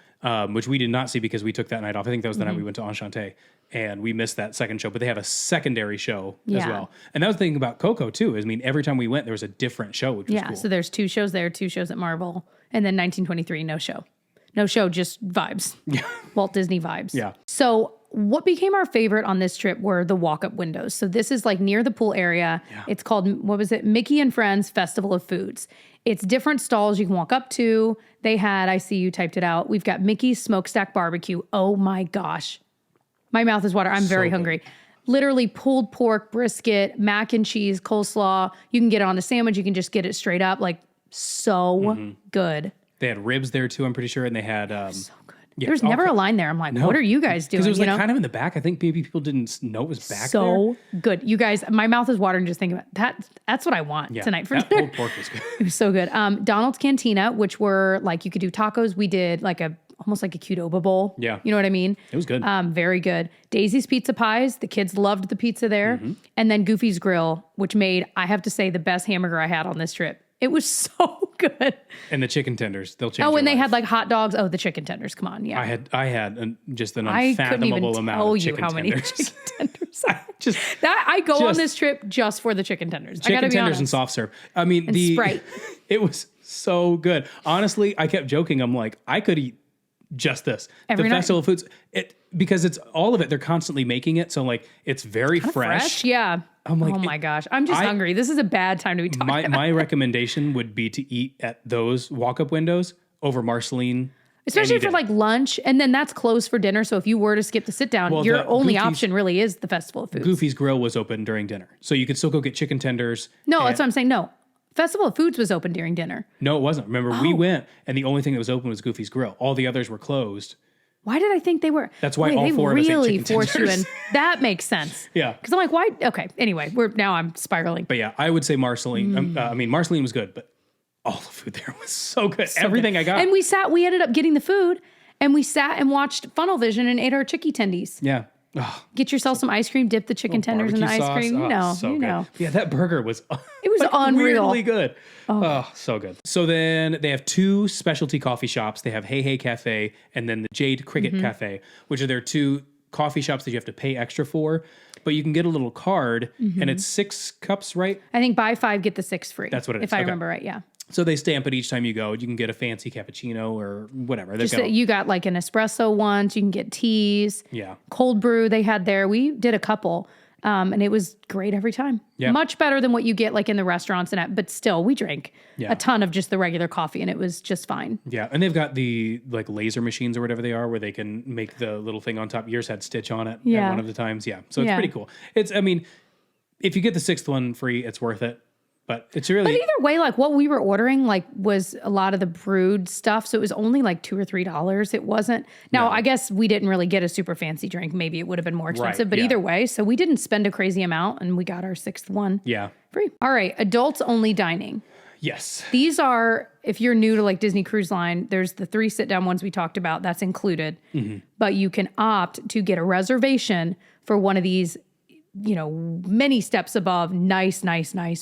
which we did not see because we took that night off. I think that was the night we went to Enchante. And we missed that second show, but they have a secondary show as well. And that was the thing about Coco too, is I mean, every time we went, there was a different show, which was cool. So there's 2 shows there, 2 shows at Marvel, and then 1923, no show. No show, just vibes. Yeah. Walt Disney vibes. Yeah. So what became our favorite on this trip were the walk-up windows. So this is like near the pool area. Yeah. It's called, what was it? Mickey and Friends Festival of Foods. It's different stalls you can walk up to. They had, I see you typed it out. We've got Mickey's Smokestack Barbecue. Oh my gosh. My mouth is water. I'm very hungry. Literally pulled pork, brisket, mac and cheese, coleslaw. You can get it on a sandwich. You can just get it straight up. Like so good. They had ribs there too, I'm pretty sure. And they had... so good. Yeah, there's never a line there. I'm like, what are you guys doing? Because it was like kind of in the back. I think maybe people didn't know it was back there. So good. You guys, my mouth is watering just thinking about that. That's what I want tonight for dinner. Pulled pork was good. It was so good. Donald's Cantina, which were like, you could do tacos. We did like almost like a Qdoba bowl. Yeah. You know what I mean? It was good. Very good. Daisy's Pizza Pies. The kids loved the pizza there. And then Goofy's Grill, which made, I have to say, the best hamburger I had on this trip. It was so good. And the chicken tenders, they'll change. Oh, and your they life. had like hot dogs. Oh, the chicken tenders. Come on. Yeah. I had just an I couldn't even unfathomable amount tell of you chicken how many tenders. chicken tenders. I go on this trip just for the chicken tenders. I gotta be Chicken tenders honest. and soft serve. I mean, And Sprite. It was so good. Honestly, I kept joking. I'm like, I could eat just this. Every the night. Festival of Foods, because it's all of it. They're constantly making it, so like it's very fresh. Yeah. I'm like, oh my gosh. I'm just hungry. This is a bad time to be talking about My recommendation would be to eat at those walk-up windows over Marceline. Especially for like lunch, and then that's closed for dinner. So if you were to skip the sit down, your only option really is the Festival of Foods. Goofy's Grill was open during dinner, so you could still go get chicken tenders. No, that's what I'm saying. No, Festival of Foods was open during dinner. No, it wasn't. Remember, we went, and the only thing that was open was Goofy's Grill. All the others were closed. Why did I think they were? That's why all 4 of us ate really chicken forced you in. tenders. That makes sense. Yeah. Because I'm like, why? Okay. Anyway, I'm spiraling. But yeah, I would say Marceline. I mean, Marceline was good, but all the food there was so good. Everything I got. And we ended up getting the food, and we sat and watched Funnel Vision and ate our chicky tendies. Yeah. Get yourself some ice cream, dip the chicken tenders in the ice cream. You know. Yeah, that burger was unreal. Weirdly good. Oh, so good. So then they have 2 specialty coffee shops. They have Hey Hey Cafe and then the Jade Cricket Cafe, which are their 2 coffee shops that you have to pay extra for, but you can get a little card and it's 6 cups, right? I think buy 5, get the 6 free. That's what it is. If I remember right, yeah. So they stamp it each time you go. You can get a fancy cappuccino or whatever. You got like an espresso once. You can get teas. Yeah. Cold brew they had there. We did a couple. And it was great every time. Yeah. Much better than what you get like in the restaurants but still we drank a ton of just the regular coffee and it was just fine. Yeah. And they've got the like laser machines or whatever they are where they can make the little thing on top. Yours had Stitch on it at one of the times. Yeah. So it's pretty cool. I mean, if you get the 6th one free, it's worth it. But it's really... But either way, like what we were ordering, like was a lot of the brewed stuff. So it was only like $2 or $3. It wasn't... Now, I guess we didn't really get a super fancy drink. Maybe it would have been more expensive. But either way, so we didn't spend a crazy amount and we got our 6th one free. All right. Adults only dining. Yes. These are, if you're new to like Disney Cruise Line, there's the 3 sit-down ones we talked about. That's included. But you can opt to get a reservation for one of these many steps above nice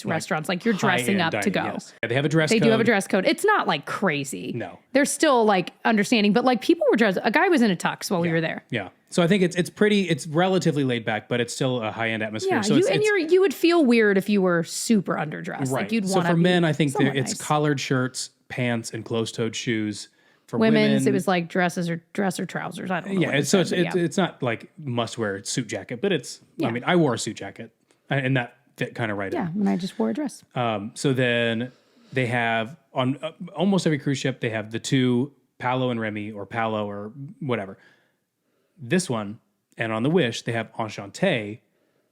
restaurants. Like you're dressing up to go. Yes. Yeah, they have a dress code. They do have a dress code. It's not like crazy. No. They're still like understanding, but like people were dressed. A guy was in a tux while we were there. Yeah. So I think it's relatively laid back, but it's still a high-end atmosphere. Yeah, so you would feel weird if you were super underdressed. Right. Like you'd so want to for men, I think it's nice. collared shirts, pants, and closed-toed shoes. For women's, women, it was like dress or trousers. I don't know. Yeah, it's not like must-wear suit jacket, but it's. I mean, I wore a suit jacket, and that fit kind of right in. Yeah, and I just wore a dress. So then they have on almost every cruise ship they have the 2 Palo and Remy or Palo or whatever. This one, and on the Wish they have Enchante,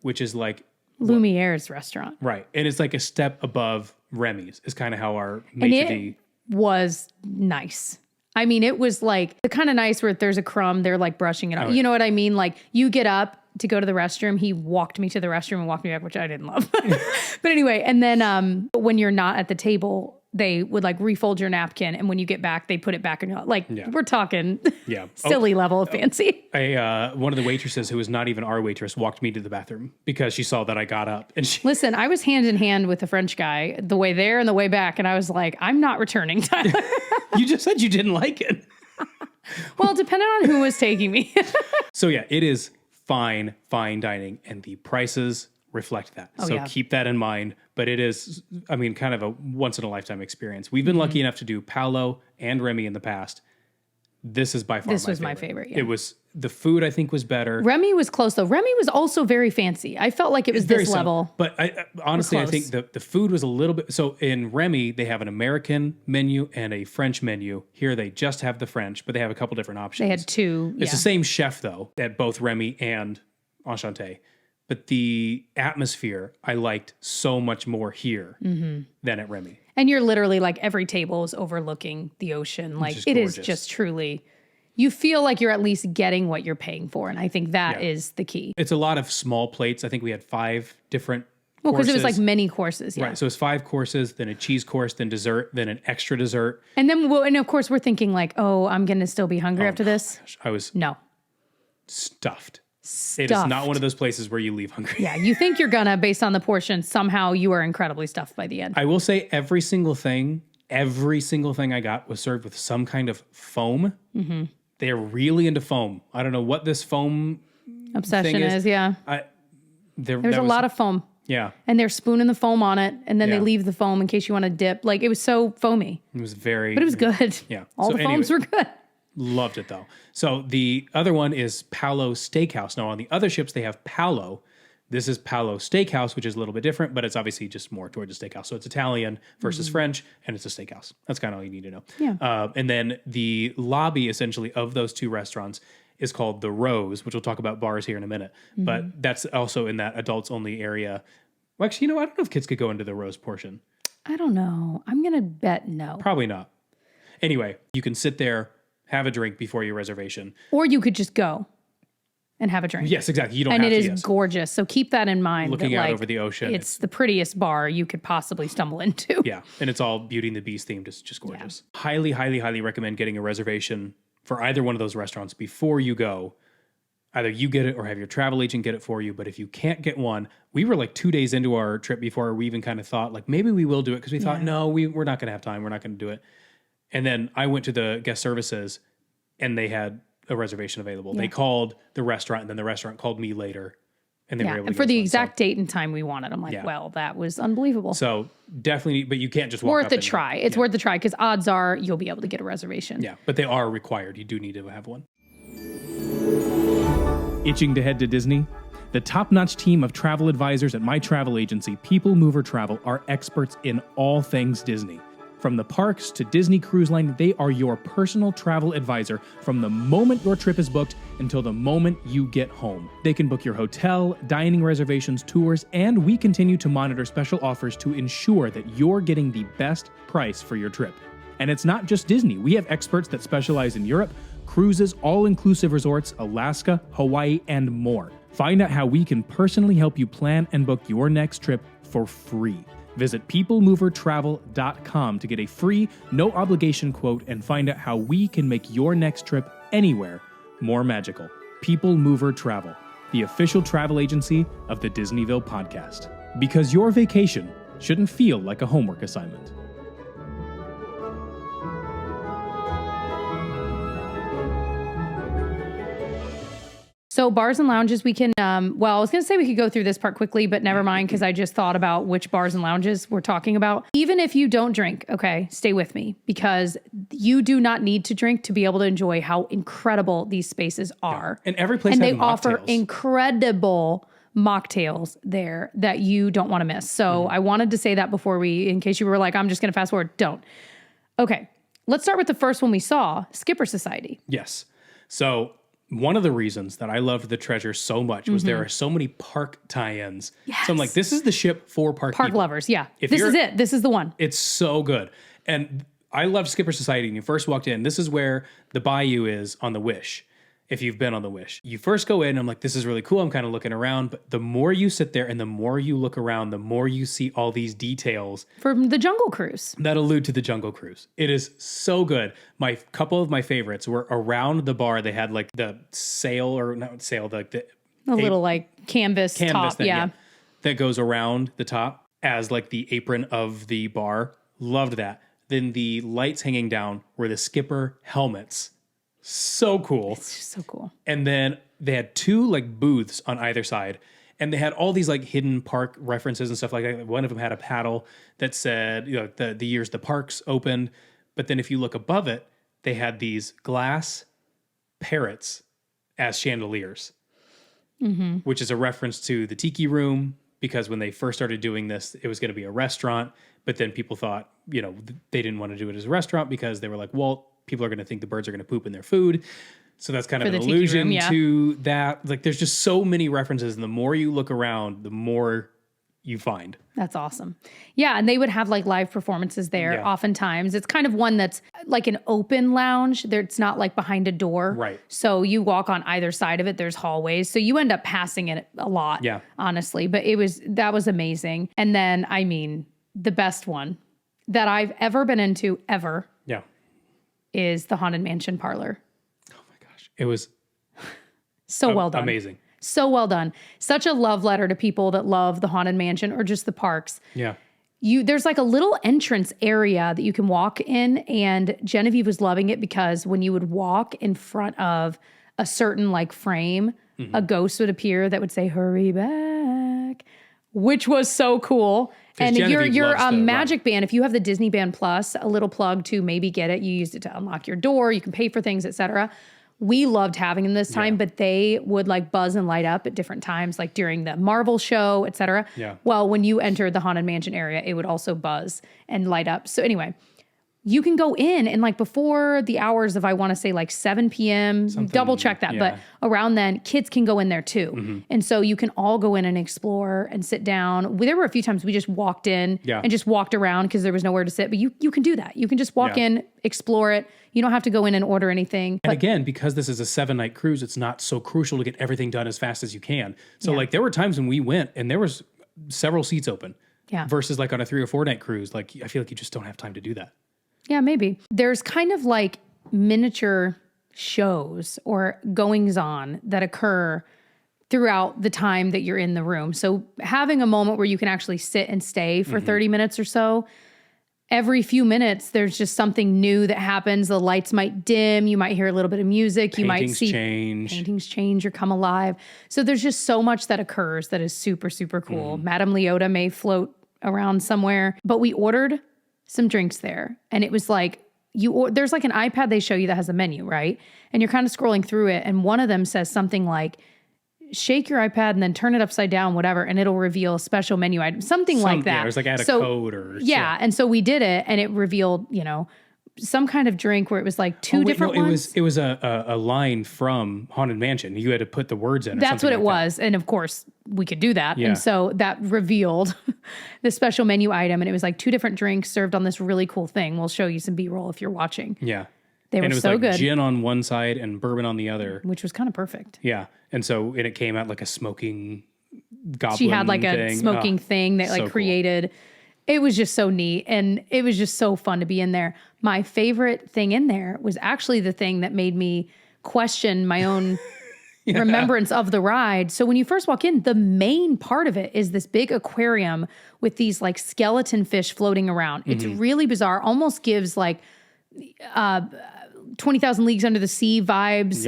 which is like Lumiere's restaurant, right? And it's like a step above Remy's. Is kind of how our maitre d' was nice. I mean, it was like the kind of nice where if there's a crumb, they're like brushing it off. You know what I mean? Like you get up to go to the restroom. He walked me to the restroom and walked me back, which I didn't love. But anyway, and then when you're not at the table, they would like refold your napkin. And when you get back, they put it back in your, like, we're talking silly level of fancy. One of the waitresses who was not even our waitress walked me to the bathroom because she saw that I got up. And she Listen, I was hand in hand with the French guy the way there and the way back. And I was like, I'm not returning, Tyler. You just said you didn't like it. Well, depending on who was taking me. So yeah, it is fine dining, and the prices reflect that. Keep that in mind. But it is, I mean, kind of a once in a lifetime experience. We've been lucky enough to do Palo and Remy in the past. This is by far my favorite. Yeah. It was, the food I think was better. Remy was close though. Remy was also very fancy. I felt like it was this level. But honestly, I think the food was a little bit, so in Remy, they have an American menu and a French menu. Here they just have the French, but they have a couple different options. They had 2. It's the same chef though, at both Remy and Enchante. But the atmosphere I liked so much more here than at Remy. And you're literally like every table is overlooking the ocean. Like it is just truly, you feel like you're at least getting what you're paying for. And I think that is the key. It's a lot of small plates. I think we had 5 different Well, because it was like many courses. Yeah. Right. So it's 5 courses, then a cheese course, then dessert, then an extra dessert. And then, and of course we're thinking like, oh, I'm going to still be hungry after this. Gosh, I was stuffed. It is not one of those places where you leave hungry. Yeah, you think you're gonna, based on the portion, somehow you are incredibly stuffed by the end. I will say every single thing I got was served with some kind of foam. Mm-hmm. They're really into foam. I don't know what this foam obsession is. Yeah, there's a lot of foam. Yeah, and they're spooning the foam on it, and then they leave the foam in case you want to dip. Like it was so foamy. It was very, but it was good. Yeah, all the foams were good. Loved it though. So the other one is Palo Steakhouse. Now on the other ships they have Palo. This is Palo Steakhouse, which is a little bit different, but it's obviously just more towards a steakhouse. So it's Italian versus French, and it's a steakhouse. That's kind of all you need to know. Yeah. And then the lobby essentially of those 2 restaurants is called the Rose, which we'll talk about bars here in a minute. But that's also in that adults only area. Well, actually, I don't know if kids could go into the Rose portion. I don't know. I'm gonna bet no. Probably not. Anyway, you can sit there, have a drink before your reservation. Or you could just go and have a drink. Yes, exactly. You don't have to. And it is gorgeous. So keep that in mind. Looking out over the ocean. It's the prettiest bar you could possibly stumble into. Yeah. And it's all Beauty and the Beast themed. It's just gorgeous. Yeah. Highly, highly, highly recommend getting a reservation for either one of those restaurants before you go. Either you get it or have your travel agent get it for you. But if you can't get one, we were like 2 days into our trip before we even kind of thought like, maybe we will do it. Because we thought, no, we're not going to have time. We're not going to do it. And then I went to the guest services and they had a reservation available. They called the restaurant, and then the restaurant called me later, and they were able to And get for us the one. exact date and time we wanted. I'm like, well, that was unbelievable. So definitely, but you can't just walk Worth up a and- try. It's worth a try because odds are you'll be able to get a reservation. Yeah, but they are required. You do need to have one. Itching to head to Disney? The top-notch team of travel advisors at my travel agency, People Mover Travel, are experts in all things Disney. From the parks to Disney Cruise Line, they are your personal travel advisor from the moment your trip is booked until the moment you get home. They can book your hotel, dining reservations, tours, and we continue to monitor special offers to ensure that you're getting the best price for your trip. And it's not just Disney. We have experts that specialize in Europe, cruises, all-inclusive resorts, Alaska, Hawaii, and more. Find out how we can personally help you plan and book your next trip for free. Visit peoplemovertravel.com to get a free, no-obligation quote and find out how we can make your next trip anywhere more magical. People Mover Travel, the official travel agency of the Disneyville podcast. Because your vacation shouldn't feel like a homework assignment. So bars and lounges, we can, I was going to say we could go through this part quickly, but never mind, because I just thought about which bars and lounges we're talking about. Even if you don't drink, okay, stay with me, because you do not need to drink to be able to enjoy how incredible these spaces are. And every place and has they offer mocktails. incredible mocktails there that you don't want to miss. So I wanted to say that before in case you were like, I'm just going to fast forward, don't. Okay, let's start with the first one we saw, Skipper Society. Yes. So one of the reasons that I loved the Treasure so much was there are so many park tie-ins. Yes. So I'm like, this is the ship for park people. Lovers, yeah. If This you're- is it. This is the one. It's so good. And I loved Skipper Society. When you first walked in, this is where the bayou is on the Wish. If you've been on the Wish, you first go in, and I'm like, this is really cool. I'm kind of looking around, but the more you sit there and the more you look around, the more you see all these details From the Jungle Cruise. that allude to the Jungle Cruise. It is so good. My couple of my favorites were around the bar. They had like the sail, or not sail, the Little like canvas top. thing, Yeah. that goes around the top as like the apron of the bar. Loved that. Then the lights hanging down were the skipper helmets. So cool. It's just so cool. And then they had two like booths on either side, and they had all these like hidden park references and stuff like that. One of them had a paddle that said, you know, the years the parks opened. But then if you look above it, they had these glass parrots as chandeliers, which is a reference to the Tiki Room, because when they first started doing this, it was going to be a restaurant. But then people thought, you know, they didn't want to do it as a restaurant because they were like, well, people are going to think the birds are going to poop in their food. So that's kind of For an the Tiki allusion Room, yeah. to that. Like, there's just so many references, and the more you look around, the more you find. That's awesome. Yeah, and they would have like live performances there Yeah. oftentimes. It's kind of one that's like an open lounge. It's not like behind a door. Right. So you walk on either side of it. There's hallways. So you end up passing it a lot, Yeah. honestly. But that was amazing. And then, I mean, the best one that I've ever been into ever Yeah. is the Haunted Mansion parlor. Oh my gosh. It was So well done. amazing. So well done. Such a love letter to people that love the Haunted Mansion or just the parks. Yeah. There's like a little entrance area that you can walk in, and Genevieve was loving it because when you would walk in front of a certain like frame, a ghost would appear that would say, "Hurry back," which was so cool. And Genevieve you're loves a to Magic Band. If you have the Disney Band Plus, a little plug to maybe get it. You used it to unlock your door. You can pay for things, etc. We loved having them this time, but they would like buzz and light up at different times, like during the Marvel show, etc. Yeah. Well, when you entered the Haunted Mansion area, it would also buzz and light up. So anyway, you can go in and like before the hours of, I want to say like 7 p.m., double check that. But around then, kids can go in there too. And so you can all go in and explore and sit down. There were a few times we just walked in and just walked around because there was nowhere to sit. But you can do that. You can just walk in, explore it. You don't have to go in and order anything. And again, because this is a 7-night cruise, it's not so crucial to get everything done as fast as you can. So like there were times when we went and there was several seats open. Yeah. Versus like on a 3 or 4 night cruise, like I feel like you just don't have time to do that. Yeah, maybe. There's kind of like miniature shows or goings on that occur throughout the time that you're in the room. So having a moment where you can actually sit and stay for 30 minutes or so every few minutes, there's just something new that happens. The lights might dim. You might hear a little bit of music. You might see paintings change or come alive. So there's just so much that occurs that is super, super cool. Madame Leota may float around somewhere, but we ordered some drinks there. And it was like, there's like an iPad they show you that has a menu, right? And you're kind of scrolling through it. And one of them says something like, shake your iPad and then turn it upside down, whatever, and it'll reveal a special menu item, something like that. Yeah, it was like add a code or yeah. And so we did it, and it revealed, some kind of drink where it was like two different ones. It was a line from Haunted Mansion. You had to put the words in. That's what it was, and of course we could do that. Yeah. And so that revealed the special menu item, and it was like 2 different drinks served on this really cool thing. We'll show you some B-roll if you're watching. Yeah. They were so good. Gin on one side and bourbon on the other. Which was kind of perfect. Yeah. And it came out like a smoking goblin. She had like a smoking thing that like created. Cool. It was just so neat. And it was just so fun to be in there. My favorite thing in there was actually the thing that made me question my own remembrance of the ride. So when you first walk in, the main part of it is this big aquarium with these like skeleton fish floating around. It's really bizarre. Almost gives like 20,000 Leagues Under the Sea vibes,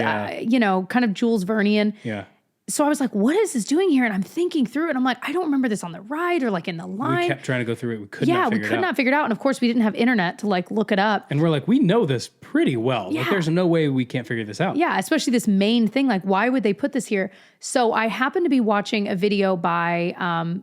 kind of Jules Vernean. Yeah. So I was like, what is this doing here? And I'm thinking through it. And I'm like, I don't remember this on the ride or like in the line. We kept trying to go through it. We could not figure it out. And of course, we didn't have internet to like look it up. And we're like, we know this pretty well. Yeah. Like, there's no way we can't figure this out. Yeah, especially this main thing. Like, why would they put this here? So I happened to be watching a video by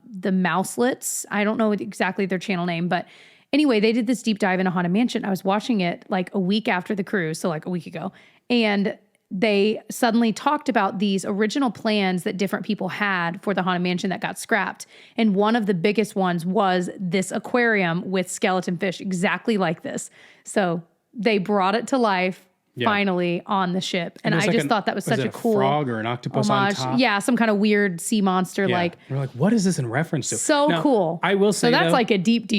the Mouselets. I don't know exactly their channel name, but anyway, they did this deep dive into Haunted Mansion. I was watching it like a week after the cruise, so like a week ago. And they suddenly talked about these original plans that different people had for the Haunted Mansion that got scrapped. And one of the biggest ones was this aquarium with skeleton fish, exactly like this. So they brought it to life. Finally on the ship. And I just thought that was such a cool frog or an octopus homage. On top. Yeah, some kind of weird sea monster. Yeah. Like, we're like, what is this in reference to? So cool. I will say, so that's like a deep.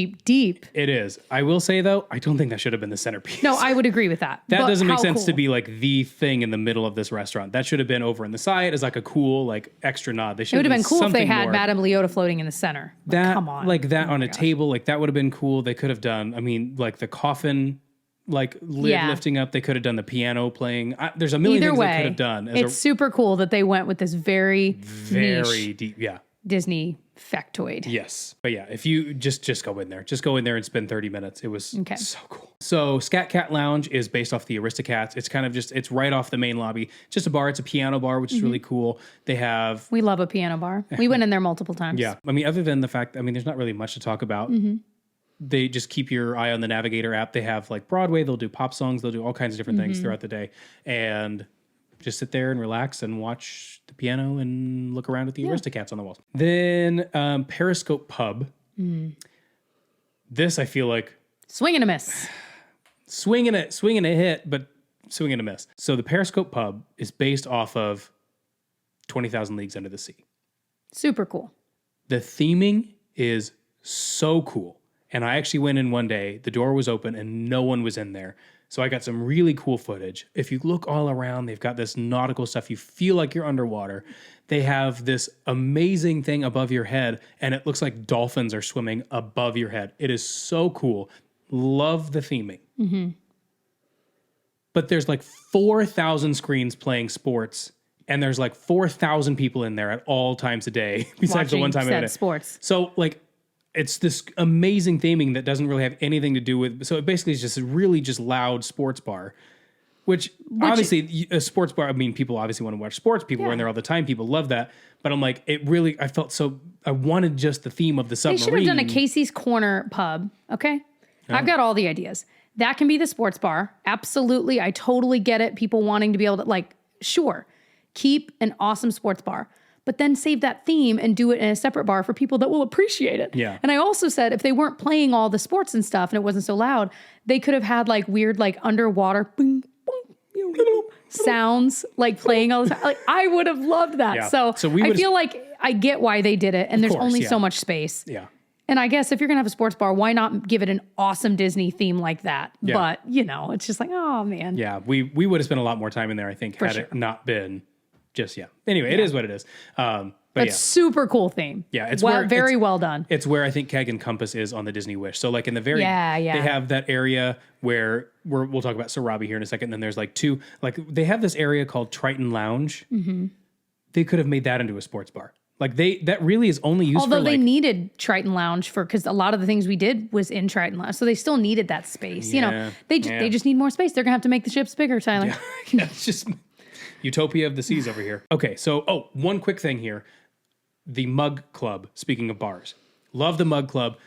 It is. I will say though, I don't think that should have been the centerpiece. No, I would agree with that. That doesn't make sense to be like the thing in the middle of this restaurant. That should have been over in the side as like a cool like extra nod. They should. It would have been cool if they had Madame Leota floating in the center. That, come on, like that on a table, like that would have been cool. They could have done. I mean, like the coffin. Like lid lifting up, they could have done the piano playing. There's a million things they could have done. It's super cool that they went with this very niche deep, Disney factoid. Yes, but yeah, if you just go in there, and spend 30 minutes. It was so cool. So Scat Cat Lounge is based off the Aristocats. It's kind of it's right off the main lobby. Just a bar. It's a piano bar, which is really cool. We love a piano bar. We went in there multiple times. Yeah, I mean, other than the fact, there's not really much to talk about. They just keep your eye on the Navigator app. They have like Broadway. They'll do pop songs. They'll do all kinds of different things throughout the day. And just sit there and relax and watch the piano and look around at the Aristocats on the walls. Then Periscope Pub. This I feel like... Swing and a miss. Swing and a hit, but swing and a miss. So the Periscope Pub is based off of 20,000 Leagues Under the Sea. Super cool. The theming is so cool. And I actually went in one day, the door was open and no one was in there. So I got some really cool footage. If you look all around, they've got this nautical stuff. You feel like you're underwater. They have this amazing thing above your head and it looks like dolphins are swimming above your head. It is so cool. Love the theming. But there's like 4,000 screens playing sports and there's like 4,000 people in there at all times a day besides the one time a day. Sports. So like, it's this amazing theming that doesn't really have anything to do with... So it basically is just a really just loud sports bar, which obviously a sports bar... I mean, people obviously want to watch sports. People are in there all the time. People love that. But I'm like, I felt so... I wanted just the theme of the submarine. They should have done a Casey's Corner pub, okay? Oh. I've got all the ideas. That can be the sports bar. Absolutely. I totally get it. People wanting to be able to... Like, sure. Keep an awesome sports bar. But then save that theme and do it in a separate bar for people that will appreciate it. Yeah. And I also said if they weren't playing all the sports and stuff and it wasn't so loud, they could have had like weird like underwater boom, boom, sounds like playing all the time. Like I would have loved that. Yeah. So I feel like I get why they did it and there's only so much space. Yeah. And I guess if you're going to have a sports bar, why not give it an awesome Disney theme like that? Yeah. But, it's just like, oh, man. Yeah, we would have spent a lot more time in there, I think, had it not been... Just, Anyway, it is what it is. But But super cool theme. Yeah, it's very well done. It's where I think Keg and Compass is on the Disney Wish. So like in the very, they have that area where we'll talk about Sarabi here in a second. And then there's like two, like they have this area called Triton Lounge. Mm-hmm. They could have made that into a sports bar. Like that really is only used Although for they needed Triton Lounge because a lot of the things we did was in Triton Lounge. So they still needed that space. They just need more space. They're going to have to make the ships bigger, Tyler. Yeah, it's just utopia of the seas over here. Okay, so, one quick thing here. The Mug Club, speaking of bars. Love the Mug Club.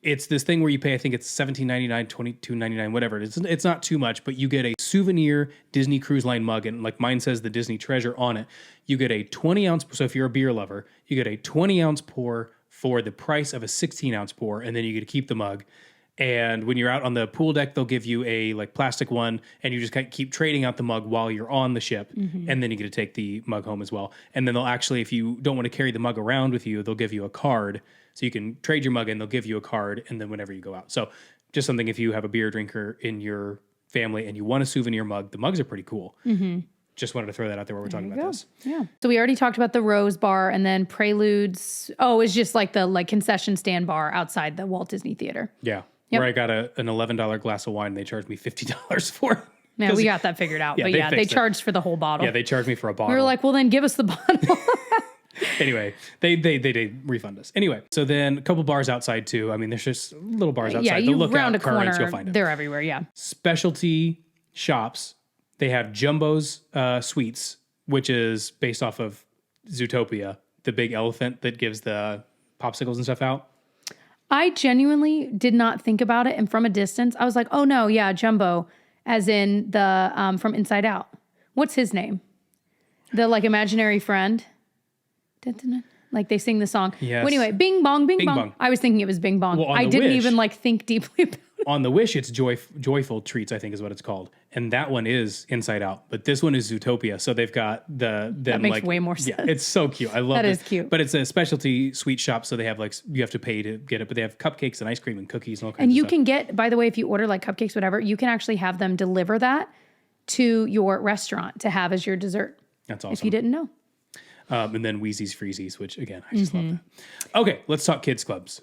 It's this thing where you pay, I think it's $17.99, $22.99, whatever. It's not too much, but you get a souvenir Disney Cruise Line mug, and like mine says the Disney Treasure on it. You get a 20-ounce, so if you're a beer lover, you get a 20-ounce pour for the price of a 16-ounce pour, and then you get to keep the mug. And when you're out on the pool deck, they'll give you a like plastic one, and you just kind of keep trading out the mug while you're on the ship, and then you get to take the mug home as well. And then they'll actually, if you don't want to carry the mug around with you, they'll give you a card, so you can trade your mug, and they'll give you a card, and then whenever you go out. So just something if you have a beer drinker in your family and you want a souvenir mug, the mugs are pretty cool. Just wanted to throw that out there while we're talking about this. Yeah. So we already talked about the Rose Bar, and then Preludes. Oh, it's just like the concession stand bar outside the Walt Disney Theater. Yeah. Where I got an $11 glass of wine, and they charged me $50 for it. Yeah, we got that figured out. But they charged for the whole bottle. Yeah, they charged me for a bottle. We were like, well, then give us the bottle. Anyway, they refund us. Anyway, so then a couple bars outside too. I mean, there's just little bars outside. Yeah, you look round out a corner, you'll find it. They're everywhere, yeah. Specialty shops. They have Jumbo's Sweets, which is based off of Zootopia, the big elephant that gives the popsicles and stuff out. I genuinely did not think about it. And from a distance, I was like, oh no, yeah, Jumbo, as in the from Inside Out. What's his name? The like imaginary friend. Dun, dun, dun. Like they sing the song. Yes. Well, anyway, Bing Bong, Bing, Bong. I was thinking it was Bing Bong. Well, I didn't even like think deeply about it. On the Wish, it's Joyful Treats, I think is what it's called. And that one is Inside Out. But this one is Zootopia. So they've got that makes way more sense. Yeah, it's so cute. I love it. That is cute. But it's a specialty sweet shop. So they have like, you have to pay to get it. But they have cupcakes and ice cream and cookies and all kinds And of you stuff. can get, by the way, if you order like cupcakes, whatever, you can actually have them deliver that to your restaurant to have as your dessert. That's awesome. If you didn't know. And then Wheezy's Freezies, which again, I just love that. Okay, let's talk kids clubs.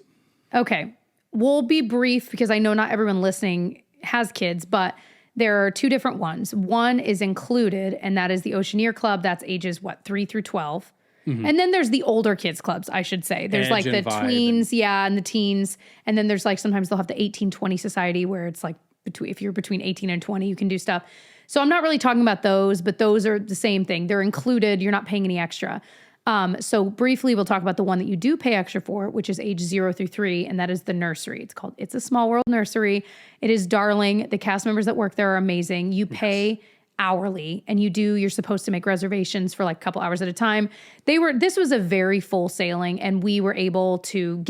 Okay. We'll be brief because I know not everyone listening has kids, but there are two different ones. One is included, and that is the Oceaneer Club. That's ages, 3 through 12. And then there's the older kids clubs, I should say. There's like the tweens, and the teens. And then there's like, sometimes they'll have the 18-20 society where it's like, if you're between 18 and 20, you can do stuff. So I'm not really talking about those, but those are the same thing. They're included. You're not paying any extra. So briefly, we'll talk about the one that you do pay extra for, which is age 0 through 3, and that is the nursery. It's called It's a Small World Nursery. It is darling. The cast members that work there are amazing. You pay hourly, and you're supposed to make reservations for like a couple hours at a time. This was a very full sailing, and we were able to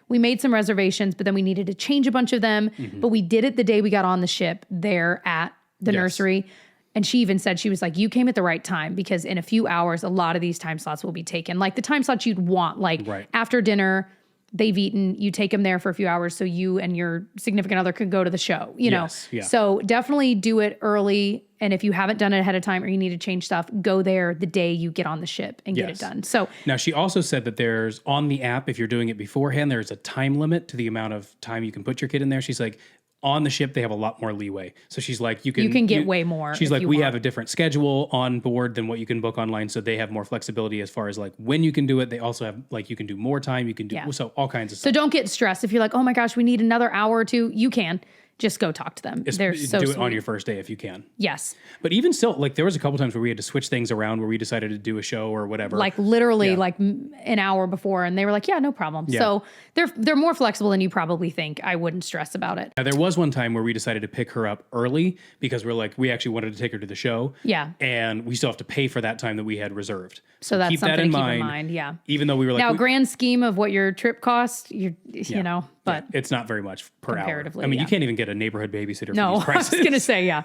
we made some reservations, but then we needed to change a bunch of them. But we did it the day we got on the ship there at the nursery. And she even said, she was like, you came at the right time because in a few hours, a lot of these time slots will be taken. Like the time slots you'd want, like after dinner, they've eaten, you take them there for a few hours so you and your significant other could go to the show, you know? Yeah. So definitely do it early. And if you haven't done it ahead of time or you need to change stuff, go there the day you get on the ship and get it done. So now she also said that there's on the app, if you're doing it beforehand, there's a time limit to the amount of time you can put your kid in there. She's like, on the ship, they have a lot more leeway. So she's like, you can get way more. She's like, we have a different schedule on board than what you can book online. So they have more flexibility as far as like when you can do it. They also have like, you can do more time. You can do, so all kinds of stuff. So don't get stressed. If you're like, oh my gosh, we need another hour or two, you can. Just go talk to them. They're so do it sweet. on your first day if you can. Yes. But even still, like there was a couple times where we had to switch things around where we decided to do a show or whatever. Like literally like an hour before, and they were like, yeah, no problem. Yeah. So they're more flexible than you probably think. I wouldn't stress about it. Now, there was one time where we decided to pick her up early because we actually wanted to take her to the show. Yeah. And we still have to pay for that time that we had reserved. So that's something to keep in mind. Yeah. Even though we were like, now, grand scheme of what your trip costs, you know, but it's not very much per hour. Comparatively, I mean, you can't even get a neighborhood babysitter for these I prices. was going to say, yeah.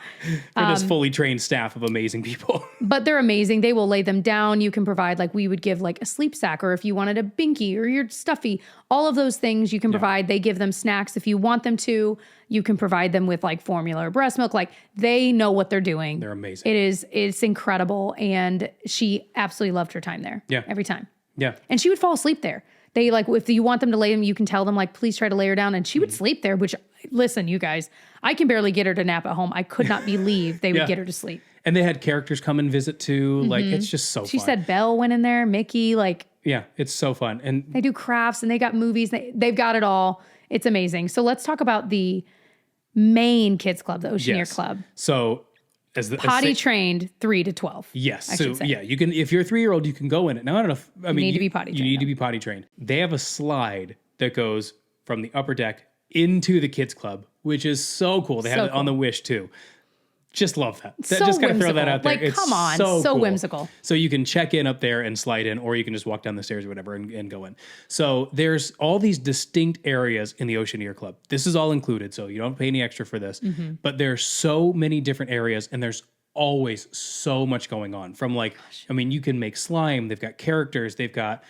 For this fully trained staff of amazing people. But they're amazing. They will lay them down. You can provide, like we would give like a sleep sack, or if you wanted a binky or your stuffy, all of those things you can provide. They give them snacks if you want them to. You can provide them with like formula or breast milk. Like they know what they're doing. They're amazing. It's incredible. And she absolutely loved her time there. Yeah. Every time. Yeah. And she would fall asleep there. They like, if you want them to lay them, you can tell them like, please try to lay her down. And she would sleep there, which listen, you guys, I can barely get her to nap at home. I could not believe they would get her to sleep. And they had characters come and visit too. Like, it's just so fun. She said Belle went in there, Mickey, like. Yeah, it's so fun. And they do crafts and they got movies. They've got it all. It's amazing. So let's talk about the main kids club, the Oceaneer Club. So potty trained 3 to 12. Yes. So yeah, you can, if you're a 3-year-old, you can go in it. Now, I don't know if, I mean, need to be potty trained. You need to be potty trained. They have a slide that goes from the upper deck into the kids club, which is so cool. They have it on the Wish too. Just love that. So just gotta throw that whimsical. out there. Like, it's come on, so cool. whimsical. So you can check in up there and slide in, or you can just walk down the stairs or whatever and go in. So there's all these distinct areas in the Oceaneer Club. This is all included, so you don't pay any extra for this. But there's so many different areas, and there's always so much going on. From like, I mean, you can make slime. They've got characters. They've got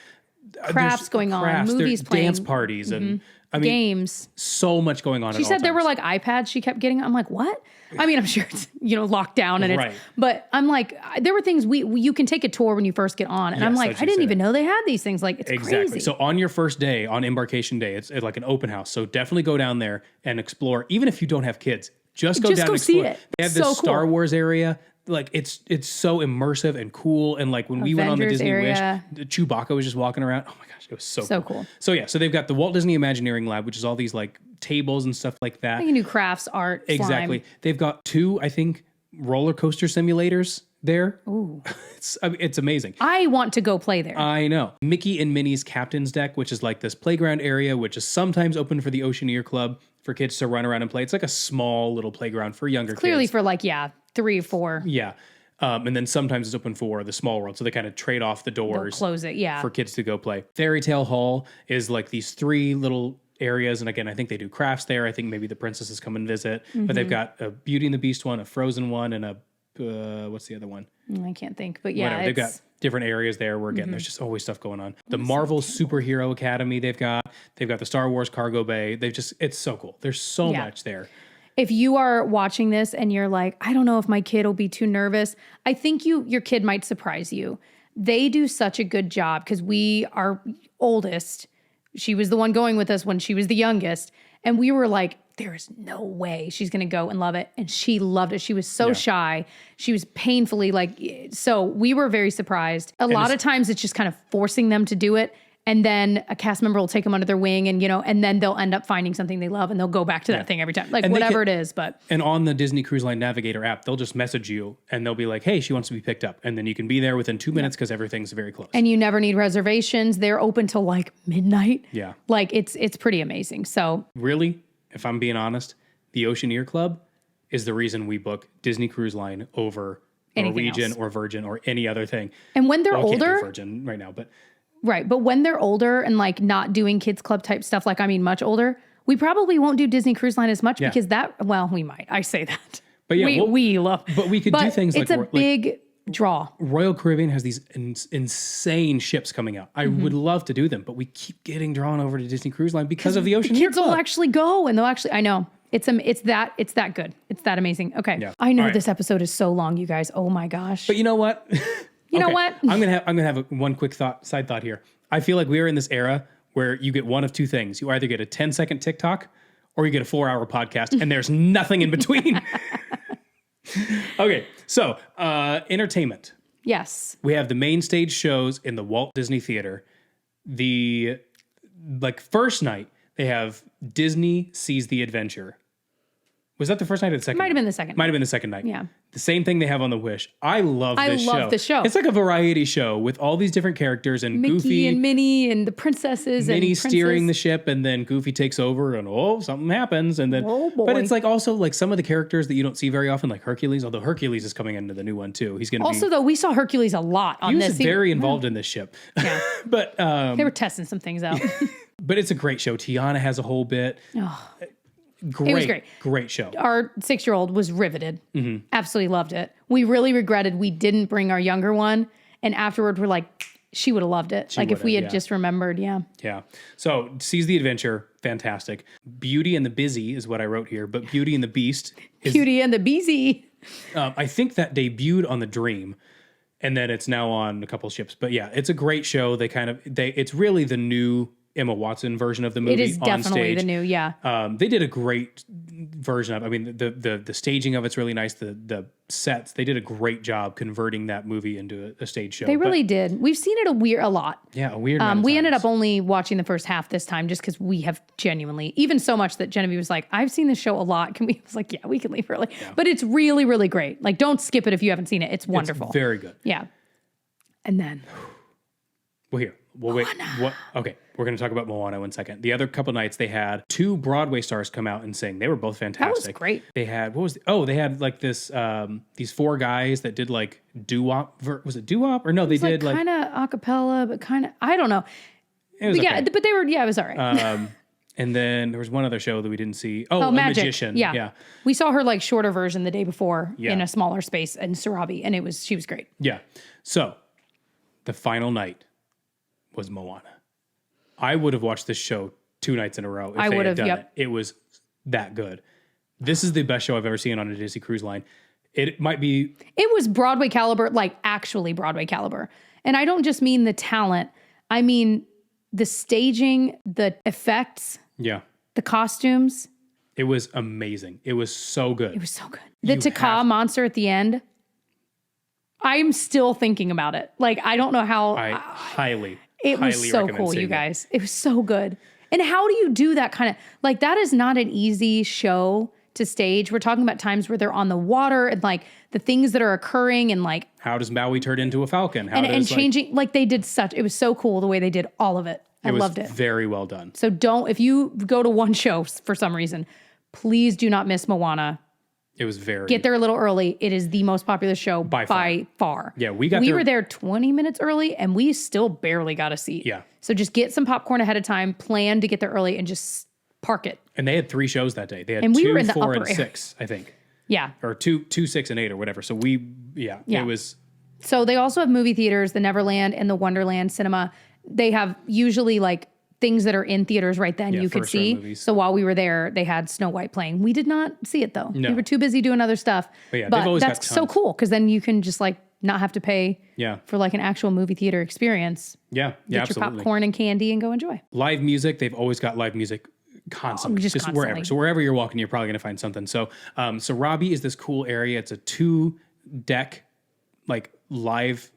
crafts going on, movies playing, dance parties, and I mean, games. So much going on. She said there were like iPads she kept getting. I'm like, what? I mean, I'm sure it's, locked down and it's, but I'm like, there were things you can take a tour when you first get on. And I'm like, I didn't even know they had these things. Like, it's crazy. So on your first day, on embarkation day, it's like an open house. So definitely go down there and explore. Even if you don't have kids, just go down and explore. See it. They have this Star Wars area. Like it's so immersive and cool. And like when we went on the Disney Wish, Chewbacca was just walking around. Oh my gosh, it was so cool. So yeah, so they've got the Walt Disney Imagineering Lab, which is all these like tables and stuff like that. You can do crafts, art, exactly. Slime. They've got 2, I think, roller coaster simulators there. Ooh, it's amazing. I want to go play there. I know. Mickey and Minnie's Captain's Deck, which is like this playground area, which is sometimes open for the Oceaneer Club for kids to run around and play. It's like a small little playground for younger kids. Clearly for like 3 or 4. Yeah. And then sometimes it's open for the small world. So they kind of trade off the doors. They'll close it, for kids to go play. Fairy Tale Hall is like these 3 little areas. And again, I think they do crafts there. I think maybe the princesses come and visit. But they've got a Beauty and the Beast one, a Frozen one, and what's the other one? I can't think. But yeah, whatever. They've got different areas there where, again, there's just always stuff going on. The Marvel Superhero Academy they've got the Star Wars Cargo Bay. It's so cool. There's so much there. If you are watching this and you're like, I don't know if my kid will be too nervous, I think your kid might surprise you. They do such a good job because our oldest, she was the one going with us when she was the youngest. And we were like, there is no way she's going to go and love it. And she loved it. She was so shy. She was painfully so we were very surprised. A lot of times it's just kind of forcing them to do it. And then a cast member will take them under their wing and then they'll end up finding something they love and they'll go back to that thing every time. Like whatever it is, but. And on the Disney Cruise Line Navigator app, they'll just message you and they'll be like, hey, she wants to be picked up. And then you can be there within 2 minutes because everything's very close. And you never need reservations. They're open till like midnight. Yeah. Like it's pretty amazing. So. Really, if I'm being honest, the Oceaneer Club is the reason we book Disney Cruise Line over Norwegian or Virgin or any other thing. And when they're older. Can't do Virgin right now, but. Right. But when they're older and like not doing kids club type stuff, much older, we probably won't do Disney Cruise Line as much because we might. I say that. But yeah, we love. But we could do things it's a big draw. Royal Caribbean has these insane ships coming out. I would love to do them, but we keep getting drawn over to Disney Cruise Line because of the Oceaneer Kids Club. will actually go and they'll actually, I know. It's that good. It's that amazing. Okay. Yeah. I know this episode is so long, you guys. Oh my gosh. But you know what? You know what? I'm gonna have one quick side thought here. I feel like we are in this era where you get one of 2 things. You either get a 10-second TikTok or you get a 4-hour podcast, and there's nothing in between. Okay, so entertainment. Yes. We have the main stage shows in the Walt Disney Theater. The first night they have Disney Sees the Adventure. Was that the first night or the second? Might have been the second. Might have been the second night. Yeah. The same thing they have on the Wish. I love this show. I love the show. It's like a variety show with all these different characters and Mickey Goofy and Minnie and the princesses Minnie and steering the ship, and then Goofy takes over and something happens, and then but it's like also like some of the characters that you don't see very often, like Hercules. Although Hercules is coming into the new one too. He's going to also though we saw Hercules a lot on this. He was very involved in this ship. Yeah, but they were testing some things out. But it's a great show. Tiana has a whole bit. Oh. It was great show. Our 6-year-old was riveted. Absolutely loved it. We really regretted we didn't bring our younger one. And afterward, we're like, she would have loved it. If we had just remembered. Yeah. Yeah. So Sees the Adventure. Fantastic. Beauty and the Busy is what I wrote here. But Beauty and the Beast. Beauty and the Beezy. I think that debuted on the Dream. and then it's now on a couple ships. But yeah, it's a great show. It's really the new Emma Watson version of the movie. It is definitely the new, They did a great version of. I mean, the staging of it's really nice. The sets, they did a great job converting that movie into a stage show. They really did. We've seen it a lot. Yeah, a weird. Amount of we ended times. up only watching the first half this time, just because we have genuinely, even so much that Genevieve was like, "I've seen this show a lot. Can we?" I was like, "Yeah, we can leave early." Yeah. But it's really, really great. Like, don't skip it if you haven't seen it. It's wonderful. It's very good. Yeah. And then. Well, here. Well, wait. What? Okay, we're going to talk about Moana one second. The other couple nights, they had 2 Broadway stars come out and sing. They were both fantastic. That was great. They had they had like this these 4 guys that did like doo-wop. Was it doo-wop or no? They did like kind of a cappella, but kind of I don't know. It was yeah, but they were it was all right. And then there was one other show that we didn't see. Oh, a Magic. Magician. Yeah. We saw her like shorter version the day before Yeah. in a smaller space in Sarabi, and she was great. Yeah. So the final night was Moana. I would have watched this show 2 nights in a row if they had done it. It was that good. This is the best show I've ever seen on a Disney Cruise Line. It might be. It was Broadway caliber, like actually Broadway caliber. And I don't just mean the talent. I mean the staging, the effects, Yeah. the costumes. It was amazing. It was so good. It was so good. The Taka monster at the end. I'm still thinking about it. Like, I don't know how. It was so cool, you guys. It was so good. And how do you do that kind of, like, that is not an easy show to stage. We're talking about times where they're on the water and like the things that are occurring and like. How does Maui turn into a falcon? And changing, like they did it was so cool the way they did all of it. I loved it. Very well done. So if you go to one show for some reason, please do not miss Moana. It was get there a little early. It is the most popular show by far. Yeah, we were there 20 minutes early and we still barely got a seat. Yeah. So just get some popcorn ahead of time, plan to get there early and just park it. And they had 3 shows that day. They had we 2, were in the 4, and upper 6, I think. Yeah. Or 2, 6, and 8 or whatever. So it was. So they also have movie theaters, the Neverland and the Wonderland Cinema. They have usually like things that are in theaters right then you could see. Movies. So while we were there, they had Snow White playing. We did not see it though. No. We were too busy doing other stuff. But that's so cool because then you can just like not have to pay for like an actual movie theater experience. Yeah. Get your popcorn and candy and go enjoy. Live music. They've always got live music constantly. Just constantly. Wherever. So wherever you're walking, you're probably going to find something. So Sarabi is this cool area. It's a 2-deck like live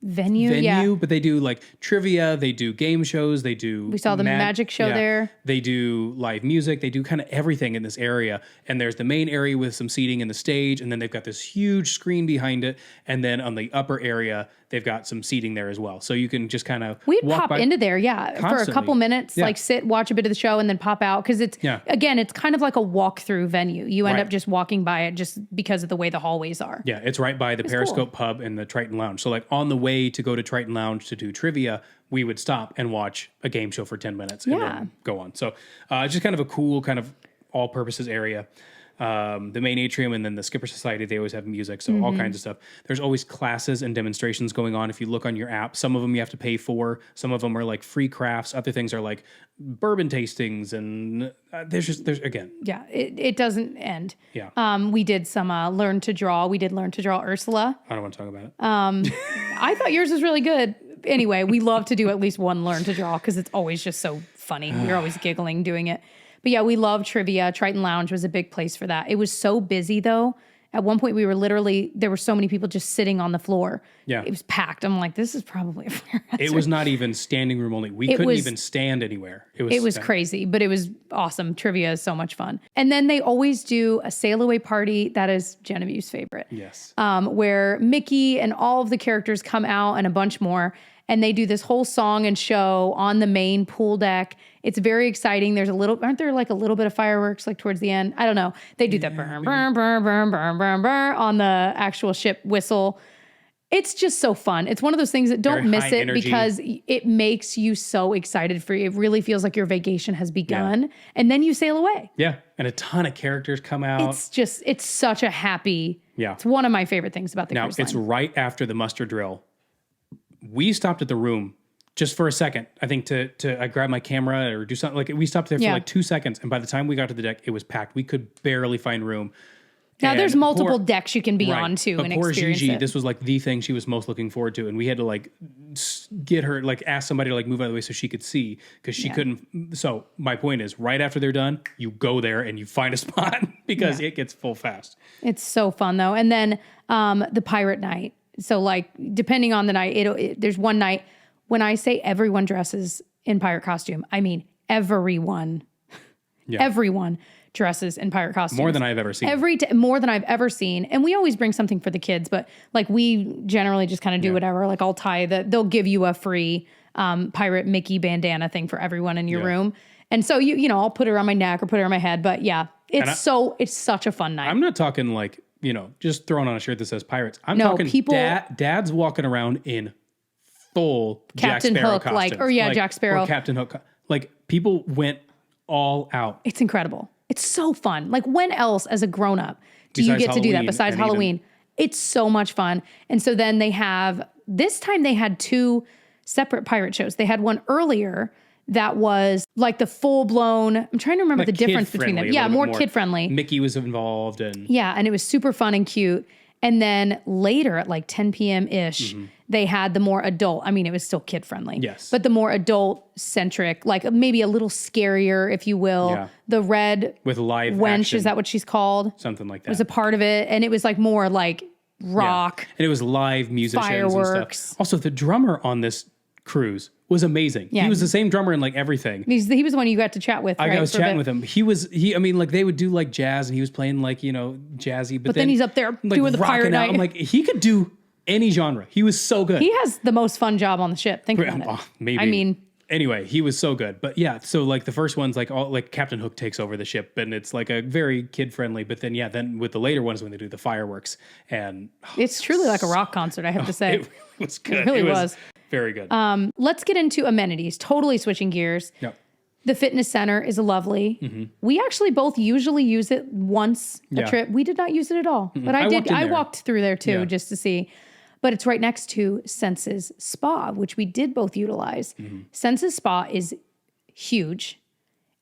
venue, but they do like trivia, they do game shows, we saw the magic show there. They do live music, they do kind of everything in this area. And there's the main area with some seating in the stage, and then they've got this huge screen behind it, and then on the upper area they've got some seating there as well. So you can just kind of we'd pop into there, for a couple minutes, like sit, watch a bit of the show, and then pop out because it's again, it's kind of like a walk-through venue. You end up just walking by it just because of the way the hallways are. Yeah, it's right by the Periscope Pub and the Triton Lounge. So like on the way to go to Triton Lounge to do trivia, we would stop and watch a game show for 10 minutes and then go on. So just kind of a cool kind of all purposes area. The main atrium and then the Skipper Society, they always have music. So all kinds of stuff. There's always classes and demonstrations going on. If you look on your app, some of them you have to pay for. Some of them are like free crafts. Other things are like bourbon tastings. And there's again. Yeah, it doesn't end. Yeah. We did some learn to draw. We did learn to draw Ursula. I don't want to talk about it. I thought yours was really good. Anyway, we love to do at least one learn to draw because it's always just so funny. We're always giggling doing it. But yeah, we love trivia. Triton Lounge was a big place for that. It was so busy though. At one point we were there were so many people just sitting on the floor. Yeah. It was packed. I'm like, this is probably a flare hazard. It was not even standing room only. We couldn't even stand anywhere. It was crazy, but it was awesome. Trivia is so much fun. And then they always do a sail away party. That is Genevieve's favorite. Yes. Where Mickey and all of the characters come out and a bunch more. And they do this whole song and show on the main pool deck. It's very exciting. Aren't there like a little bit of fireworks like towards the end? I don't know. They do that burn, burn, burn, burn, burn, burn, burn on the actual ship whistle. It's just so fun. It's one of those things that don't miss it because it makes you so excited for you. It really feels like your vacation has begun. Yeah. And then you sail away. Yeah. And a ton of characters come out. It's such a happy. Yeah. It's one of my favorite things about the cruise line. Now, it's right after the muster drill. We stopped at the room just for a second, I think, to I grabbed my camera or do something. Like we stopped there for like 2 seconds. And by the time we got to the deck, it was packed. We could barely find room. Now, And there's multiple poor- decks you can be Right. on too But and poor experience Gigi, it. this was like the thing she was most looking forward to, and we had to like get her, like ask somebody to like move out of the way so she could see, because she couldn't. So my point is, right after they're done, you go there and you find a spot because it gets full fast. It's so fun though. And then the pirate night. So like depending on the night, there's one night when I say everyone dresses in pirate costume, I mean everyone. Yeah. Everyone dresses in pirate costumes. More than I've ever seen. More than I've ever seen. And we always bring something for the kids, but like we generally just kind of do whatever. Like I'll they'll give you a free pirate Mickey bandana thing for everyone in your room. And so you know, I'll put it around my neck or put it around my head. But yeah, it's such a fun night. I'm not talking like, you know, just throwing on a shirt that says pirates. I'm No, talking people- dads walking around in full Captain Jack Sparrow Hook, costumes. Jack Sparrow. Or Captain Hook. Like people went all out. It's incredible. It's so fun. Like when else as a grown up do you Besides get to do that Halloween besides and even- Halloween? It's so much fun. And so then they had 2 separate pirate shows. They had one earlier that was like the full blown, I'm trying to remember Like the difference between them. kid-friendly, a Yeah, little bit more kid friendly. Mickey was involved and Yeah, and it was super fun and cute. And then later at like 10 p.m. ish, they had the more adult. I mean, it was still kid friendly. Yes. But the more adult centric, like maybe a little scarier, if you will. Yeah. The red with live wench, action, is that what she's called? something like that. Was a part of it. And it was like more like rock. And it was live musicians and Fireworks. stuff. Also, the drummer on this cruise was amazing. Yeah. He was the same drummer in like everything. He was the one you got to chat with. I was chatting with him. I mean, like they would do like jazz and he was playing like, you know, jazzy. But then he's up there like, doing the rocking pirate out. night. I'm like, he could do any genre. He was so good. He has the most fun job on the ship. Think about it. Oh, maybe. I mean, anyway, he was so good. But yeah, so like the first one's like all like Captain Hook takes over the ship and it's like a very kid friendly. But then then with the later ones when they do the fireworks and it's truly like a rock concert, I have to say. it really was good. It really was. Very good. Let's get into amenities. Totally switching gears. Yep. The fitness center is lovely. We actually both usually use it once a Yeah. trip. We did not use it at all, but I walked in I there. walked through there too Yeah. just to see. But it's right next to Senses Spa, which we did both utilize. Senses Spa is huge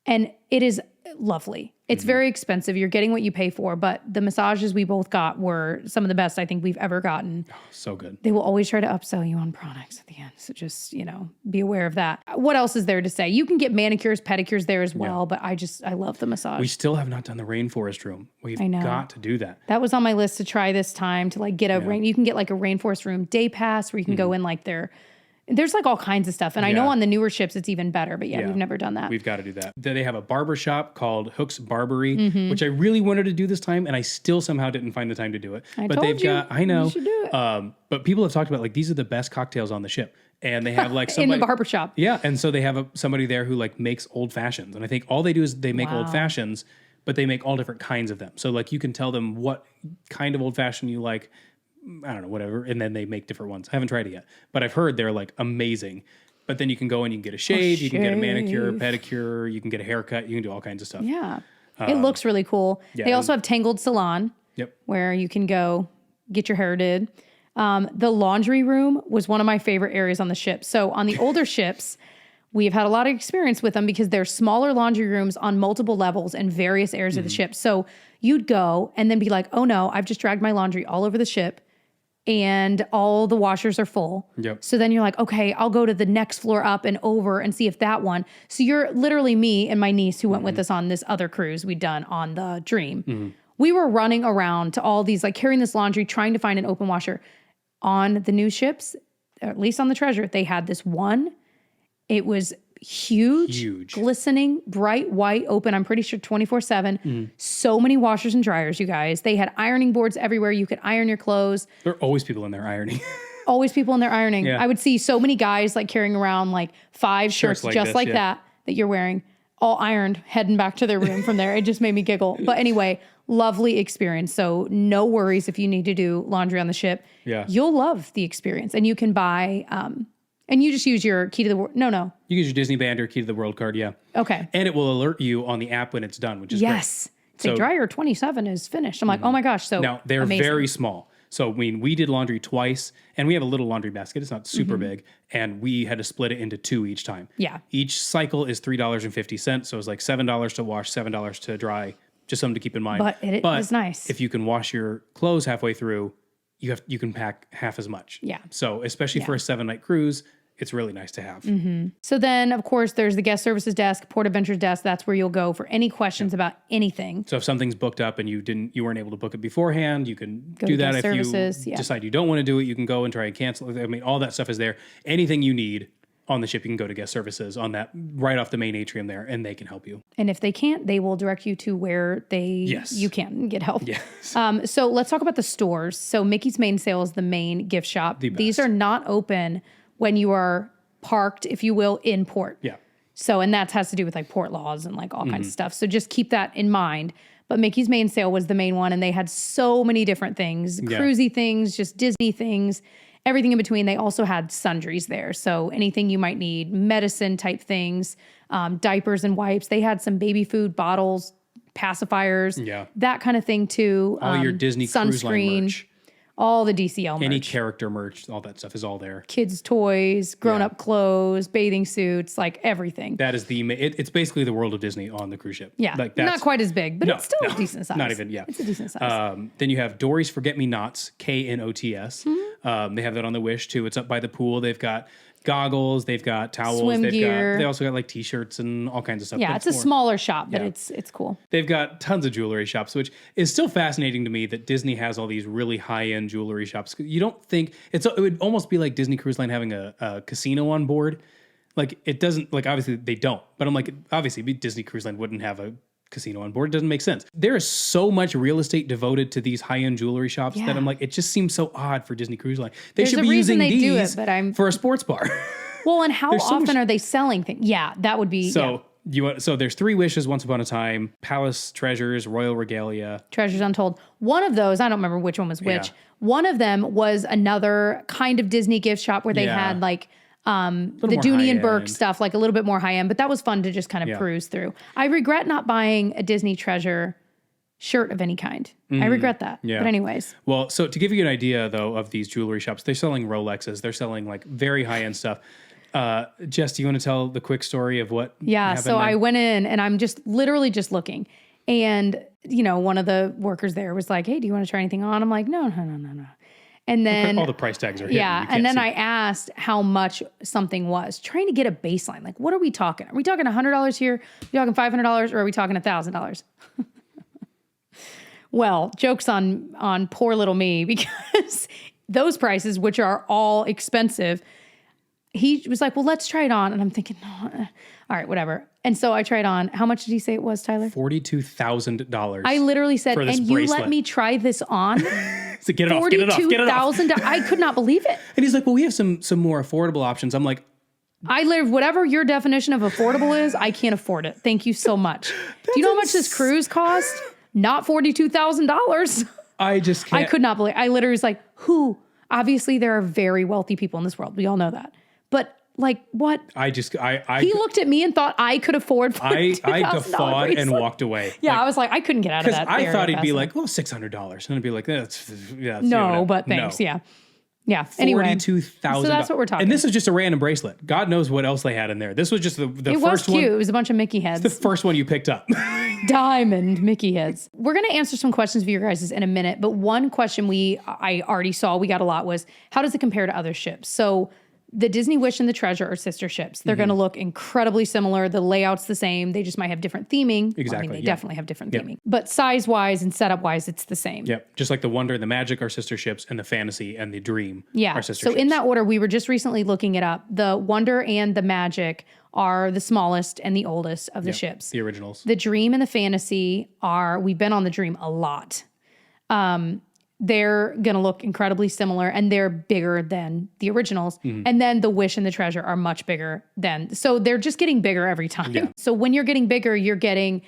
and it is lovely. It's very expensive. You're getting what you pay for, but the massages we both got were some of the best I think we've ever gotten. So good. They will always try to upsell you on products at the end. So just, you know, be aware of that. What else is there to say? You can get manicures, pedicures there as well, but I love the massage. We still have not done the rainforest room. We've know. got to do that. That was on my list to try this time to like get a you can get like a rainforest room day pass where you can go in like there's like all kinds of stuff. And I know Yeah. on the newer ships it's even better, but we've never done that. We've got to do that. Then they have a barber shop called Hook's Barbery, Mm-hmm. which I really wanted to do this time, and I still somehow didn't find the time to do it. But told they've you. got, I know, You should do it. but people have talked about like these are the best cocktails on the ship, and they have like In somebody the barber shop. Yeah, and so they have somebody there who like makes old fashions, and I think all they do is they make old fashions, but they make all different kinds of them. So like you can tell them what kind of old fashioned you like. I don't know, whatever. And then they make different ones. I haven't tried it yet, but I've heard they're like amazing. But then you can go and you can get a shave, you can get a manicure, pedicure, you can get a haircut, you can do all kinds of stuff. Yeah. It looks really cool. They also have Tangled Salon. Yep. Where you can go get your hair did. The laundry room was one of my favorite areas on the ship. So on the older ships, we've had a lot of experience with them because they're smaller laundry rooms on multiple levels in various areas of the ship. So you'd go and then be like, oh no, I've just dragged my laundry all over the ship and all the washers are full. Yep. So then you're like, okay, I'll go to the next floor up and over and see if that one. So you're literally me and my niece who went with us on this other cruise we'd done on the Dream. We were running around to all these, like carrying this laundry, trying to find an open washer. On the new ships, or at least on the Treasure, they had this one. It was huge, glistening, bright white, open. I'm pretty sure 24/7. So many washers and dryers, you guys. They had ironing boards everywhere. You could iron your clothes. There are always people in there ironing. Always people in there ironing. Yeah. I would see so many guys like carrying around like 5 shirts like just this, like yeah. that you're wearing, all ironed, heading back to their room from there. It just made me giggle. But anyway, lovely experience. So no worries if you need to do laundry on the ship. Yeah. You'll love the experience. And you can buy, and you just use your key to the world. No. You use your Disney band or key to the world card, yeah. Okay. And it will alert you on the app when it's done, which is great. Yes. So, dryer 27 is finished. I'm like, oh my gosh. So Now, they're amazing. very small. So, I mean, we did laundry twice, and we have a little laundry basket. It's not super big, and we had to split it into 2 each time. Yeah. Each cycle is $3.50, so it's like $7 to wash, $7 to dry, Just something to keep in mind. But it is nice. If you can wash your clothes halfway through, you can pack half as much. Yeah. So especially for a 7-night cruise, it's really nice to have. So then, of course, there's the guest services desk, Port Adventures desk. That's where you'll go for any questions about anything. So if something's booked up and you weren't able to book it beforehand, you can Go do to that. guest If services, you decide you don't want to do it, you can go and try and cancel it. I mean, all that stuff is there. Anything you need on the ship, you can go to guest services on that right off the main atrium there, and they can help you. And if they can't, they will direct you to where you can get help. Yes. So let's talk about the stores. So Mickey's Mainsail is the main gift shop. These are not open when you are parked, if you will, in port. Yeah. So, and that has to do with like port laws and like all kinds of stuff. So just keep that in mind. But Mickey's Mainsail was the main one, and they had so many different things, cruisy things, just Disney things, everything in between. They also had sundries there. So anything you might need, medicine type things, diapers and wipes. They had some baby food bottles, pacifiers, that kind of thing too. All your Disney Cruise Line merch. All the DCL merch. Any character merch, all that stuff is all there. Kids' toys, grown-up clothes, bathing suits, like everything. That is it's basically the world of Disney on the cruise ship. Yeah, like not quite as big, but it's still a decent size. Not even, It's a decent size. Then you have Dory's Forget-Me-Nots, KNOTS. They have that on the Wish too. It's up by the pool. They've got goggles, they've got towels, swim gear. They also got like t-shirts and all kinds of stuff. Yeah, it's a smaller shop, but it's cool. They've got tons of jewelry shops, which is still fascinating to me that Disney has all these really high-end jewelry shops. You don't think it would almost be like Disney Cruise Line having a casino on board. Like it doesn't, like obviously they don't, but I'm like, obviously Disney Cruise Line wouldn't have a casino on board. It doesn't make sense. There is so much real estate devoted to these high-end jewelry shops that I'm like, it just seems so odd for Disney Cruise Line. They should be using these for a sports bar. Well, and how often are they selling things? Yeah, that would be. So so there's 3 wishes once upon a time: palace treasures, royal regalia, treasures untold. One of those, I don't remember which one was which. Yeah. One of them was another kind of Disney gift shop where they had like the Dooney and Burke stuff, like a little bit more high end, but that was fun to just kind of peruse through. I regret not buying a Disney treasure shirt of any kind. I regret that. Yeah. But anyways. Well, so to give you an idea though of these jewelry shops, they're selling Rolexes, they're selling like very high end stuff. Jess, do you want to tell the quick story of what happened so there? I went in and I'm just literally just looking. And, one of the workers there was like, hey, do you want to try anything on? I'm like, no. And then all the price tags are hidden. Yeah. And then I asked how much something was, trying to get a baseline. Like, what are we talking? Are we talking $100 here? Are we talking $500 or are we talking $1,000? Well, joke's on poor little me, because those prices, which are all expensive, he was like, well, let's try it on. And I'm thinking, no, all right, whatever. And so I tried on. How much did he say it was, Tyler? $42,000. I literally said, and you let me try this on? So get it off, get it off, get it off. $42,000. I could not believe it. And he's like, well, we have some more affordable options. I'm like, I live whatever your definition of affordable is, I can't afford it. Thank you so much. Do you know how much this cruise cost? Not $42,000. I just can't. I could not believe. I literally was like, who? Obviously, there are very wealthy people in this world. We all know that. But like, what? He looked at me and thought I could afford $42,000 I guffawed and walked away. Yeah, I was like, I couldn't get out of that. Because I thought he'd be like, well, $600. And I'd be like, that's no, but thanks. No. Yeah. Yeah. Anyway, $42,000. So that's what we're talking. And this is just a random bracelet. God knows what else they had in there. This was just the first one. It was cute. It was a bunch of Mickey heads. It's the first one you picked up. Diamond Mickey heads. We're going to answer some questions for you guys in a minute. But one question I already saw, we got a lot, was how does it compare to other ships? So the Disney Wish and the Treasure are sister ships. They're going to look incredibly similar. The layout's the same. They just might have different theming. Exactly. Well, I mean, they definitely have different theming. But size-wise and setup-wise, it's the same. Yep. Just like the Wonder and the Magic are sister ships, and the Fantasy and the Dream are sister ships. So in that order, we were just recently looking it up. The Wonder and the Magic are the smallest and the oldest of the ships. The originals. The Dream and the Fantasy we've been on the Dream a lot. They're going to look incredibly similar, and they're bigger than the originals. And then the Wish and the Treasure are much bigger so they're just getting bigger every time. Yeah. So when you're getting bigger, you're getting,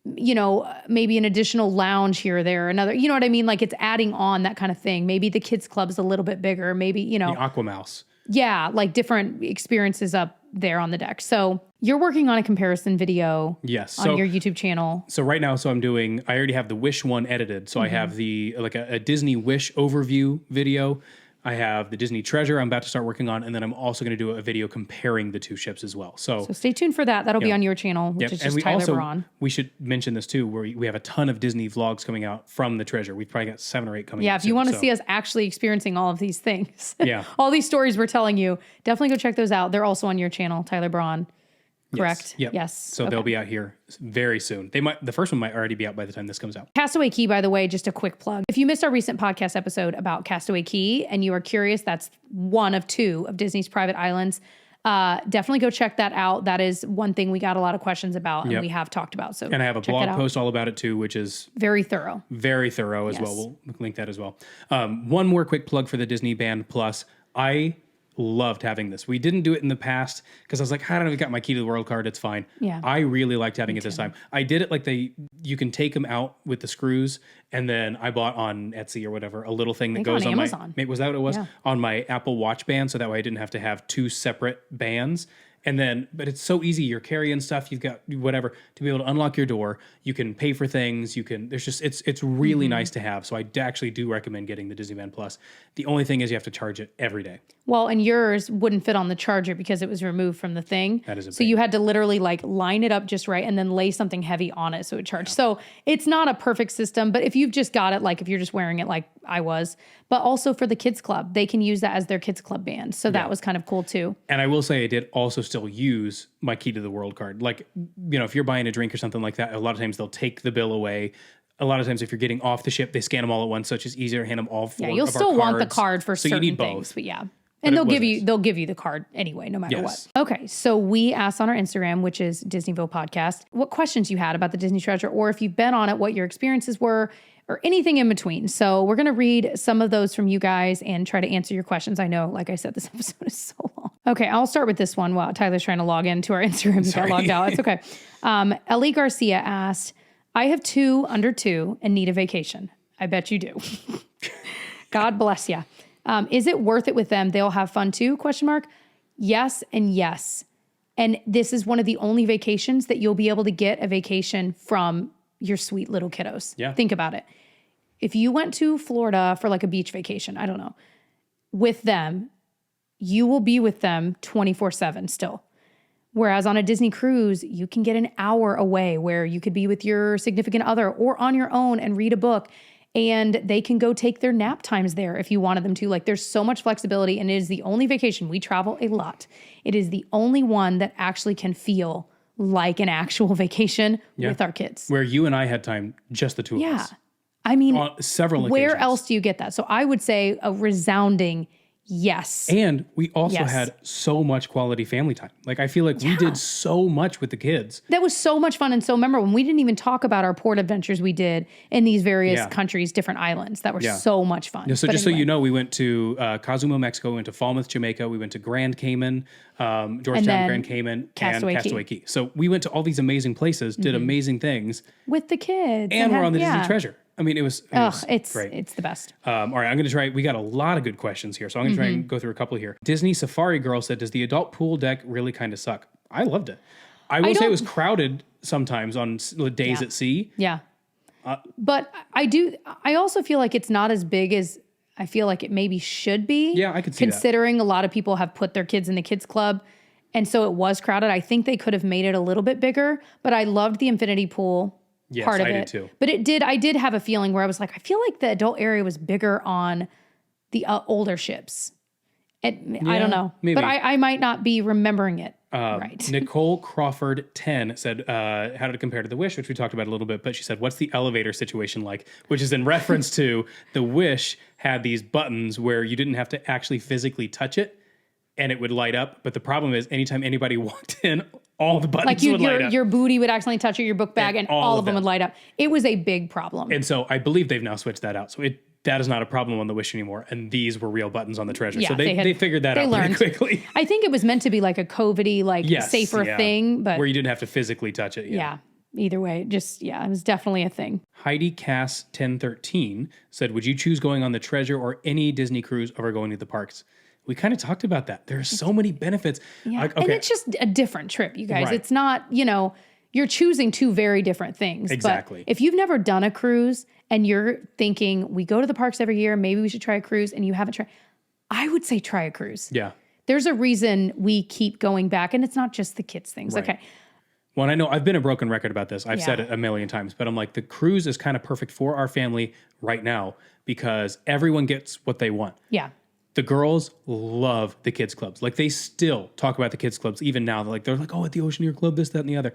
maybe an additional lounge here or there, another, you know what I mean? Like it's adding on that kind of thing. Maybe the kids club's a little bit bigger, maybe, The Aquamouse. Yeah, like different experiences up there on the deck. So you're working on a comparison video on your YouTube channel. So right now, I already have the Wish one edited. So I have a Disney Wish overview video I have the Disney Treasure I'm about to start working on, and then I'm also going to do a video comparing the two ships as well. So stay tuned for that. That'll be on your channel, which is just Tyler Braun. We should mention this too, where we have a ton of Disney vlogs coming out from the Treasure. We've probably got 7 or 8 coming out. Yeah, if you want to see us actually experiencing all of these things, yeah, all these stories we're telling you, definitely go check those out. They're also on your channel, Tyler Braun. Correct? Yes. Yep. Yes. So they'll be out here very soon. The first one might already be out by the time this comes out. Castaway Cay, by the way, just a quick plug. If you missed our recent podcast episode about Castaway Cay and you are curious, that's one of 2 of Disney's private islands. Definitely go check that out. That is one thing we got a lot of questions about and we have talked about. So and I have a blog post all about it too, which is very thorough. Very thorough as well. We'll link that as well. One more quick plug for the Disney Band Plus. I loved having this. We didn't do it in the past because I was like, I don't know, we got my Key to the World card. It's fine. Yeah. I really liked having it this time. I did it like you can take them out with the screws, and then I bought on Etsy or whatever a little thing that goes on Amazon. Was that what it was? Yeah. On my Apple Watch band, so that way I didn't have to have 2 separate bands. And then, but it's so easy. You're carrying stuff. You've got whatever to be able to unlock your door. You can pay for things. It's really nice to have. So I actually do recommend getting the Disney Band Plus. The only thing is you have to charge it every day. Well, and yours wouldn't fit on the charger because it was removed from the thing. That is a so you had to literally like line it up just right and then lay something heavy on it so it charged. Yeah. So it's not a perfect system, but if you've just got it, like if you're just wearing it like I was, but also for the kids club, they can use that as their kids club band. So that was kind of cool too. And I will say I did also still use my Key to the World card. Like, if you're buying a drink or something like that, a lot of times they'll take the bill away. A lot of times if you're getting off the ship, they scan them all at once. So it's just easier to hand them all 4 you'll of still our want the cards. card for certain you need things, both. but yeah. And they'll give you the card anyway, no matter what. Okay, so we asked on our Instagram, which is Disneyville Podcast, what questions you had about the Disney Treasure, or if you've been on it, what your experiences were, or anything in between. So we're going to read some of those from you guys and try to answer your questions. I know, like I said, this episode is so long. Okay, I'll start with this one while Tyler's trying to log into our Instagram. He got logged out. It's okay. Ellie Garcia asked, I have 2 under 2 and need a vacation. I bet you do. God bless you. Is it worth it with them? They'll have fun too? ? Yes and yes. And this is one of the only vacations that you'll be able to get a vacation from your sweet little kiddos. Yeah. Think about it. If you went to Florida for like a beach vacation, I don't know, with them, you will be with them 24/7 still. Whereas on a Disney cruise, you can get an hour away where you could be with your significant other or on your own and read a book. And they can go take their nap times there if you wanted them to. Like, there's so much flexibility, and it is the only vacation. We travel a lot. It is the only one that actually can feel like an actual vacation with our kids. Where you and I had time, just the 2 of us. Yeah. I mean, on several occasions. Where else do you get that? So I would say a resounding yes. And we also had so much quality family time. Like, I feel like we did so much with the kids. That was so much fun and so memorable. And we didn't even talk about our port adventures we did in these various countries, different islands that were so much fun. Yeah, so so you know, we went to Cozumel, Mexico, we went to Falmouth, Jamaica, we went to Grand Cayman, Georgetown, Grand Cayman, Castaway and Castaway Cay. So we went to all these amazing places, did amazing things. With the kids. And we're on the Disney Treasure. I mean, it was it's great. It's the best. All right, I'm going to try. We got a lot of good questions here, so I'm going to try and go through a couple here. Disney Safari Girl said, does the adult pool deck really kind of suck? I loved it. I will say it was crowded sometimes on days at sea. Yeah. But I also feel like it's not as big as I feel like it maybe should be. Yeah, I could see considering a lot of people have put their kids in the kids club. And so it was crowded. I think they could have made it a little bit bigger, but I loved the infinity pool. Yes, part of I it did too. But I did have a feeling where I was like, I feel like the adult area was bigger on the older ships. I don't know. Maybe. But I might not be remembering it right. Nicole Crawford 10 said, how did it compare to the Wish, which we talked about a little bit, but she said, what's the elevator situation like? Which is in reference to the Wish had these buttons where you didn't have to actually physically touch it and it would light up. But the problem is anytime anybody walked in, all the buttons would light up. Your booty would accidentally touch your book bag and all of them would light up. It was a big problem. And so I believe they've now switched that out. So that is not a problem on the Wish anymore. And these were real buttons on the Treasure. Yeah, so they figured that out pretty quickly. I think it was meant to be like a COVID-y, safer thing. But where you didn't have to physically touch it. Yeah. Either way, it was definitely a thing. Heidi Cass 1013 said, would you choose going on the Treasure or any Disney cruise over going to the parks? We kind of talked about that. There are so many benefits. Yeah. And it's just a different trip, you guys. Right. It's not, you're choosing 2 very different things. Exactly. But if you've never done a cruise and you're thinking, we go to the parks every year, maybe we should try a cruise, and you haven't tried, I would say try a cruise. Yeah. There's a reason we keep going back, and it's not just the kids things. Right. Okay. Well, and I know I've been a broken record about this. I've said Yeah. it a million times, but I'm like, the cruise is kind of perfect for our family right now because everyone gets what they want. Yeah. The girls love the kids clubs. Like they still talk about the kids clubs even now. They're like, oh, at the Oceaneer Club, this, that, and the other.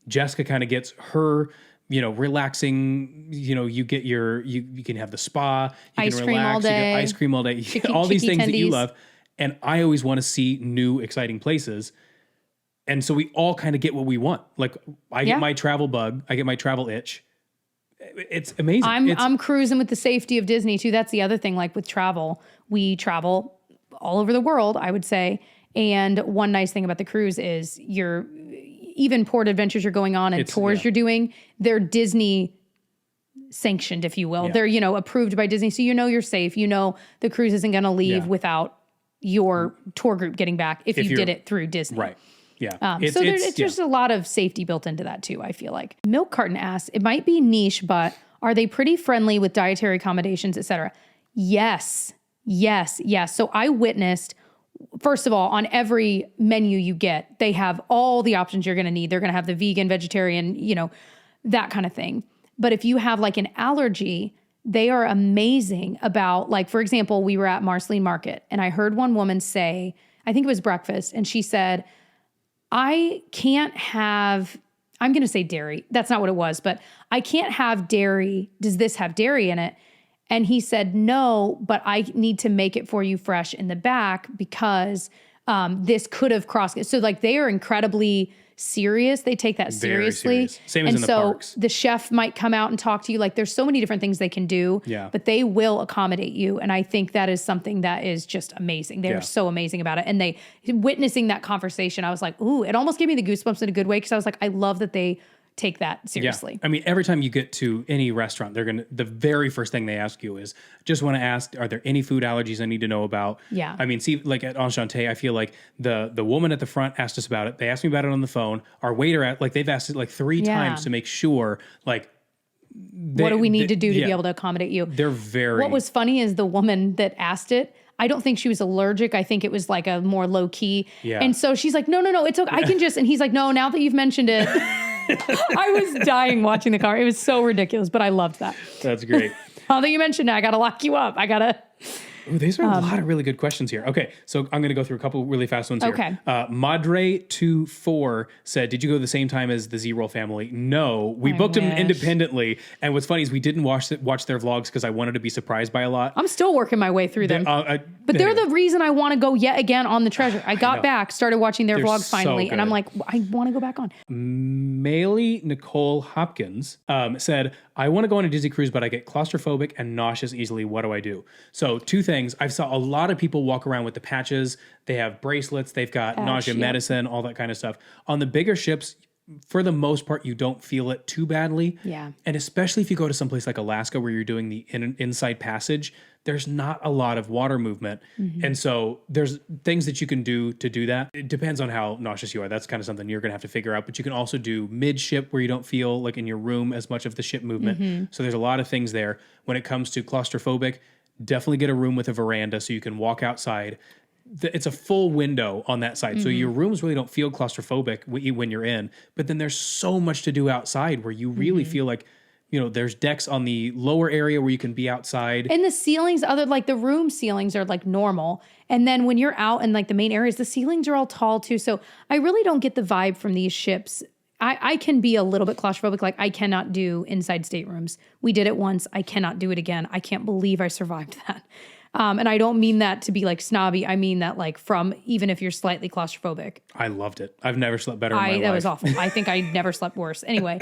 Jessica kind of gets her, relaxing. You get you can have the spa, you Ice can cream relax, all you get day. ice cream all day, Chicky- all these chicky things that you tendies. love. And I always want to see new, exciting places. And so we all kind of get what we want. Like I get my travel bug, I get my travel itch. It's amazing. I'm cruising with the safety of Disney too. That's the other thing. Like with travel, we travel all over the world, I would say. And one nice thing about the cruise is even port adventures you're going on and tours you're doing, they're Disney sanctioned, if you will. Yeah. They're, approved by Disney. So you're safe. The cruise isn't going to leave without your tour group getting back if you did it through Disney. Right. Yeah. So there's just a lot of safety built into that too, I feel like. Milk Carton asks, it might be niche, but are they pretty friendly with dietary accommodations, etc.? Yes. So I witnessed, first of all, on every menu you get, they have all the options you're going to need. They're going to have the vegan, vegetarian, that kind of thing. But if you have like an allergy, they are amazing about, like, for example, we were at Marceline Market and I heard one woman say, I think it was breakfast, and she said, I can't have, I'm going to say dairy. That's not what it was, but I can't have dairy. Does this have dairy in it? And he said, no, but I need to make it for you fresh in the back because this could have crossed it. So like they are incredibly serious. They take that Very seriously. serious. Same as in the parks. The chef might come out and talk to you. Like there's so many different things they can do, but they will accommodate you. And I think that is something that is just amazing. They're so amazing about it. And witnessing that conversation, I was like, ooh, it almost gave me the goosebumps in a good way. Cause I was like, I love that they take that seriously. Yeah. I mean, every time you get to any restaurant, the very first thing they ask you is, just want to ask, are there any food allergies I need to know about? Yeah. I mean, see, like at Enchante, I feel like the woman at the front asked us about it. They asked me about it on the phone. Our waiter, they've asked it like 3 times to make sure, like, what do we need to do to be able to accommodate you? They're very... What was funny is the woman that asked it, I don't think she was allergic. I think it was like a more low key. Yeah. And so she's like, no, it's okay. I can just, and he's like, no, now that you've mentioned it, I was dying watching the car. It was so ridiculous, but I loved that. That's great. Now that you mentioned it, I got to lock you up. Ooh, these are a lot of really good questions here. Okay, so I'm going to go through a couple really fast ones here. Okay. Madre24 said, did you go the same time as the Z-Roll family? No, we booked them independently. And what's funny is we didn't watch their vlogs because I wanted to be surprised by a lot. I'm still working my way through them. But they're the reason I want to go yet again on the treasure. I got back, started watching their vlogs finally, and I'm like, I want to go back on. Maylee Nicole Hopkins said, I want to go on a Disney cruise, but I get claustrophobic and nauseous easily. What do I do? So 2 things. I saw a lot of people walk around with the patches. They have bracelets. They've got nausea medicine, all that kind of stuff. On the bigger ships, for the most part, you don't feel it too badly. Yeah. And especially if you go to someplace like Alaska where you're doing the inside passage, there's not a lot of water movement. And so there's things that you can do to do that. It depends on how nauseous you are. That's kind of something you're going to have to figure out. But you can also do mid-ship where you don't feel like in your room as much of the ship movement. So there's a lot of things there. When it comes to claustrophobic, definitely get a room with a veranda so you can walk outside. It's a full window on that side. So your rooms really don't feel claustrophobic when you're in. But then there's so much to do outside where you really feel like, there's decks on the lower area where you can be outside. And the ceilings, the room ceilings are like normal. And then when you're out in like the main areas, the ceilings are all tall too. So I really don't get the vibe from these ships. I can be a little bit claustrophobic. Like I cannot do inside staterooms. We did it once. I cannot do it again. I can't believe I survived that. And I don't mean that to be like snobby. I mean that like from even if you're slightly claustrophobic. I loved it. I've never slept better in my life. That was awful. I think I never slept worse. Anyway.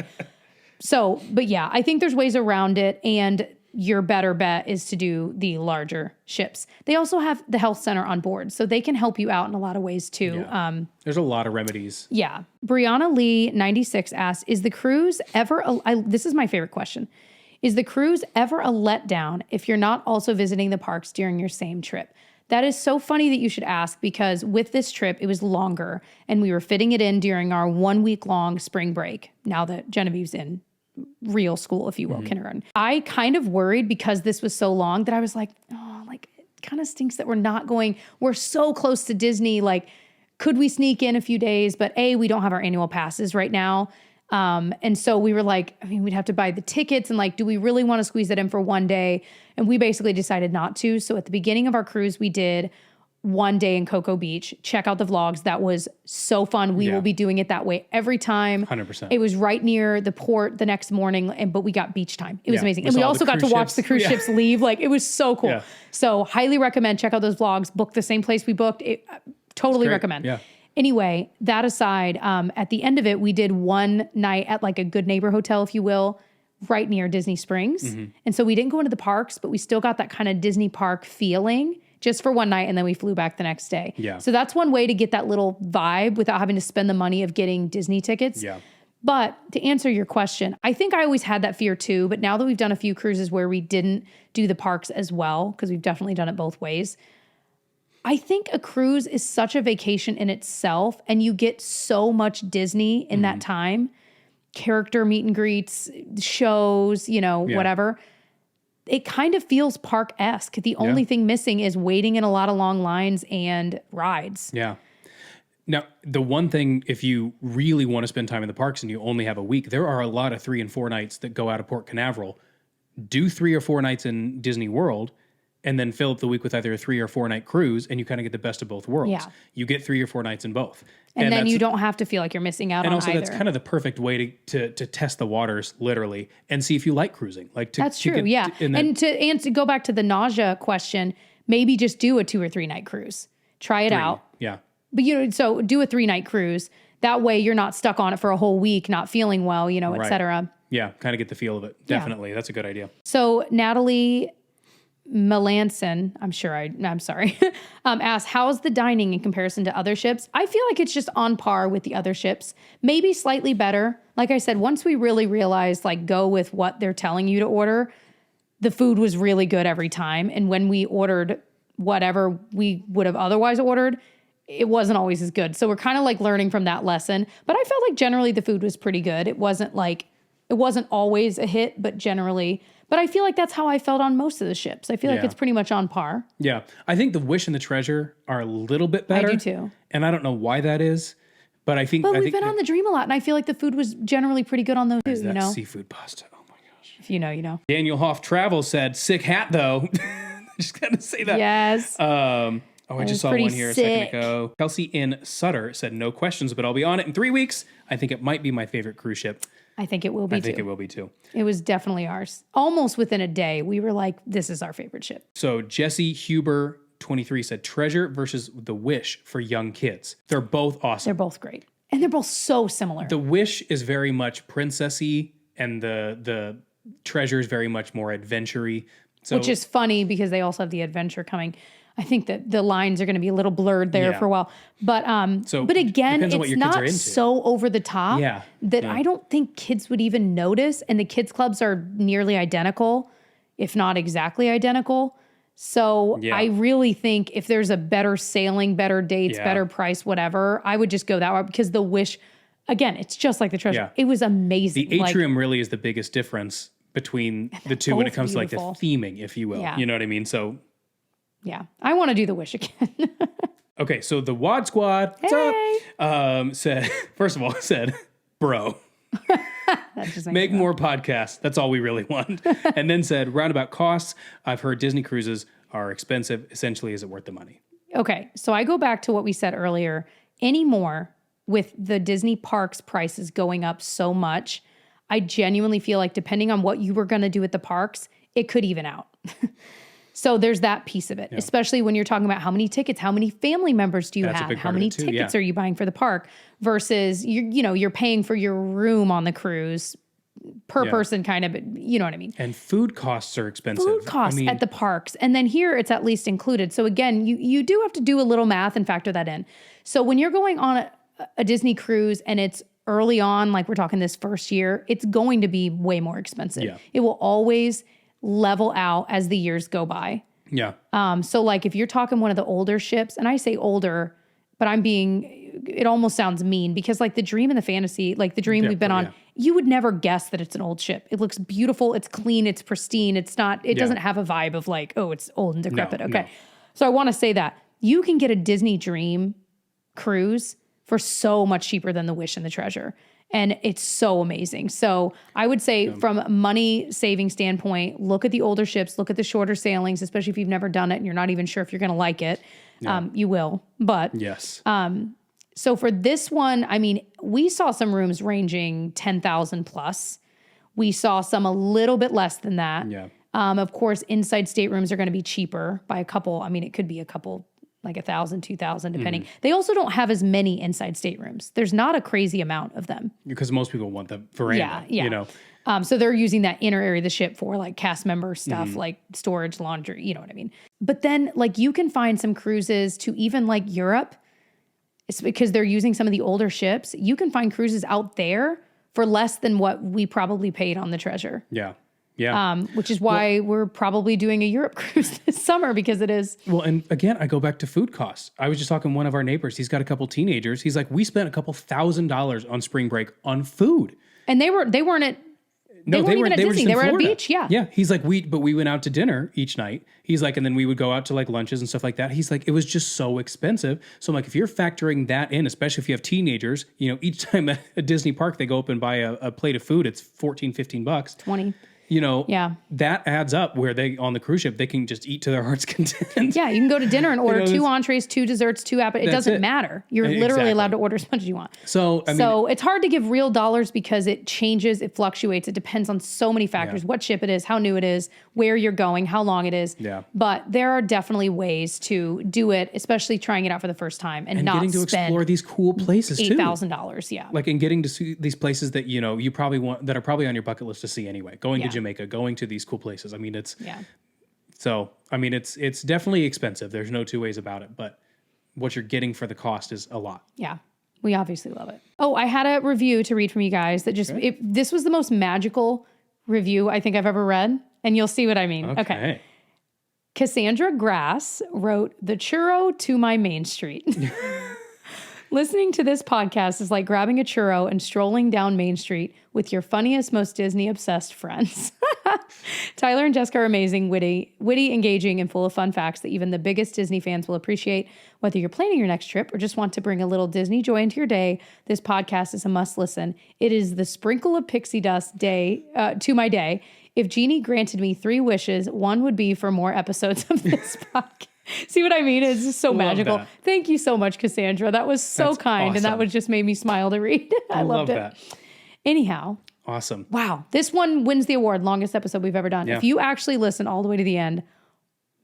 So, but yeah, I think there's ways around it, and your better bet is to do the larger ships. They also have the health center on board, so they can help you out in a lot of ways too. Yeah. There's a lot of remedies. Yeah. Brianna Lee 96 asks, is the cruise ever, this is my favorite question. Is the cruise ever a letdown if you're not also visiting the parks during your same trip? That is so funny that you should ask, because with this trip, it was longer and we were fitting it in during our 1 week long spring break. Now that Genevieve's in real school, if you will, kindergarten. I kind of worried because this was so long that I was like, kind of stinks that we're not going. We're so close to Disney. Like, could we sneak in a few days? But we don't have our annual passes right now. And so we were like, I mean, we'd have to buy the tickets and like, do we really want to squeeze that in for one day? And we basically decided not to. So at the beginning of our cruise, we did one day in Cocoa Beach. Check out the vlogs. That was so fun. We will be doing it that way every time. 100%. It was right near the port the next morning, but we got beach time. It was amazing. And we also got to watch the cruise ships leave. Like, it was so cool. Yeah. So highly recommend. Check out those vlogs. Book the same place we booked. Totally recommend. Yeah. Anyway, that aside, at the end of it, we did one night at like a Good Neighbor hotel, if you will, right near Disney Springs. Mm-hmm. And so we didn't go into the parks, but we still got that kind of Disney park feeling just for one night. And then we flew back the next day. Yeah. So that's one way to get that little vibe without having to spend the money of getting Disney tickets. Yeah. But to answer your question, I think I always had that fear too. But now that we've done a few cruises where we didn't do the parks as well, because we've definitely done it both ways, I think a cruise is such a vacation in itself, and you get so much Disney in that time. Character meet and greets, shows, whatever. It kind of feels park-esque. The only thing missing is waiting in a lot of long lines and rides. Yeah. Now, the one thing, if you really want to spend time in the parks and you only have a week, there are a lot of 3 and 4 nights that go out of Port Canaveral. Do 3 or 4 nights in Disney World, and then fill up the week with either a 3 or 4 night cruise, and you kind of get the best of both worlds. Yeah. You get 3 or 4 nights in both. And then you don't have to feel like you're missing out on either. And also that's kind of the perfect way to test the waters, literally, and see if you like cruising. That's true, yeah. And to go back to the nausea question, maybe just do a 2 or 3 night cruise. Try it out. Yeah. But so do a 3 night cruise. That way you're not stuck on it for a whole week, not feeling well, et cetera. Yeah, kind of get the feel of it. Definitely. Yeah. That's a good idea. So Natalie Melanson, I'm sorry, asked, how's the dining in comparison to other ships? I feel like it's just on par with the other ships, maybe slightly better. Like I said, once we really realized, like, go with what they're telling you to order, the food was really good every time. And when we ordered whatever we would have otherwise ordered, it wasn't always as good. So we're kind of like learning from that lesson. But I felt like generally the food was pretty good. It wasn't always a hit, but generally. But I feel like that's how I felt on most of the ships. I feel like it's pretty much on par. Yeah. I think the Wish and the Treasure are a little bit better. I do too. And I don't know why that is, but I think... But we've been on the Dream a lot, and I feel like the food was generally pretty good on those too, that seafood pasta. Oh my gosh. If you know, you know. Daniel Hoff Travel said, sick hat though. Just gotta say that. Yes. I just saw one here a second ago. Kelsey in Sutter said, no questions, but I'll be on it in 3 weeks. I think it might be my favorite cruise ship. I think it will be, it will be too. It was definitely ours. Almost within a day, we were like, this is our favorite ship. So Jesse Huber, 23, said Treasure versus the Wish for young kids. They're both awesome. They're both great. And they're both so similar. The Wish is very much princessy, and the Treasure is very much more adventure-y. So, which is funny because they also have the adventure coming. I think that the lines are going to be a little blurred there for a while. But but again, it's not so over the top that I don't think kids would even notice. And the kids clubs are nearly identical, if not exactly identical. So I really think if there's a better sailing, better dates, better price, whatever, I would just go that way, because the Wish, again, it's just like the Treasure. Yeah. It was amazing. The atrium really is the biggest difference between the two when it comes to like the theming, if you will. Yeah. You know what I mean? So... yeah, I want to do the Wish again. Okay, so the WOD Squad, what's up? Said, bro, make more podcasts. That's all we really want. And then said, roundabout costs. I've heard Disney cruises are expensive. Essentially, is it worth the money? Okay, so I go back to what we said earlier. Anymore, with the Disney parks prices going up so much, I genuinely feel like depending on what you were going to do at the parks, it could even out. So there's that piece of it, especially when you're talking about how many tickets, how many family members do you have, how many tickets are you buying for the park versus you're paying for your room on the cruise per person, kind of, you know what I mean? And food costs are expensive. Food costs at the parks. And then here it's at least included. So again, you do have to do a little math and factor that in. So when you're going on a Disney cruise and it's early on, like we're talking this first year, it's going to be way more expensive. Yeah. It will always level out as the years go by. Yeah. So like if you're talking one of the older ships, and I say older, but it almost sounds mean, because like the Dream and the Fantasy, like the Dream we've been on, you would never guess that it's an old ship. It looks beautiful. It's clean. It's pristine. It doesn't have a vibe of like, oh, it's old and decrepit. Okay. So I want to say that you can get a Disney Dream cruise for so much cheaper than the Wish and the Treasure. And it's so amazing. So I would say from a money saving standpoint, look at the older ships, look at the shorter sailings, especially if you've never done it and you're not even sure if you're going to like it. You will, but Yes. so for this one, I mean, we saw some rooms ranging 10,000 plus. We saw some a little bit less than that. Yeah. Of course, inside staterooms are going to be cheaper by a couple. I mean, it could be a couple, like 1,000, 2,000, depending. They also don't have as many inside staterooms. There's not a crazy amount of them. Because most people want the veranda, Yeah. you know. So they're using that inner area of the ship for like cast member stuff, like storage, laundry, you know what I mean? But then like you can find some cruises to even like Europe. It's because they're using some of the older ships. You can find cruises out there for less than what we probably paid on the Treasure. Yeah. Yeah. Which is why we're probably doing a Europe cruise this summer because it is. Well, and again, I go back to food costs. I was just talking to one of our neighbors. He's got a couple teenagers. He's like, we spent a couple $1,000s on spring break on food. And they weren't at No, they weren't even at Disney. They were at a beach. Yeah. Yeah. He's like, we went out to dinner each night. He's like, and then we would go out to like lunches and stuff like that. He's like, it was just so expensive. So I'm like, if you're factoring that in, especially if you have teenagers, you know, each time at a Disney park, they go up and buy a plate of food, it's $14, $15. 20. You know, Yeah. that adds up where they, on the cruise ship, they can just eat to their heart's content. Yeah, you can go to dinner and order know, 2 entrees, 2 desserts, 2 appetizers. It doesn't matter. You're literally Exactly. allowed to order as much as you want. So, I mean, So it's hard to give real dollars because it changes, it fluctuates. It depends on so many factors, what ship it is, how new it is, where you're going, how long it is. Yeah. But there are definitely ways to do it, especially trying it out for the first time and not getting to spend explore these cool places too. $8,000. Yeah. Like, and getting to see these places that, you know, you probably want, that are probably on your bucket list to see anyway. Going to Yeah. Jamaica, going to these cool places. I mean, it's, Yeah. so, I mean, it's definitely expensive. There's no two ways about it, but what you're getting for the cost is a lot. Yeah. We obviously love it. Oh, I had a review to read from you guys that just, this was the most magical review I think I've ever read. And you'll see what I mean. Okay. Cassandra Grass wrote, "The churro to my Main Street." Listening to this podcast is like grabbing a churro and strolling down Main Street with your funniest, most Disney-obsessed friends. Tyler and Jessica are amazing, witty, engaging, and full of fun facts that even the biggest Disney fans will appreciate. Whether you're planning your next trip or just want to bring a little Disney joy into your day, this podcast is a must listen. It is the sprinkle of pixie dust to my day. If Jeannie granted me 3 wishes, one would be for more episodes of this podcast. See what I mean? It's just so magical. That. Thank you so much, Cassandra. That was so kind. Awesome. And that was just made me smile to read. I loved it. That. Anyhow. Awesome. Wow. This one wins the award. Longest episode we've ever done. Yeah. If you actually listen all the way to the end,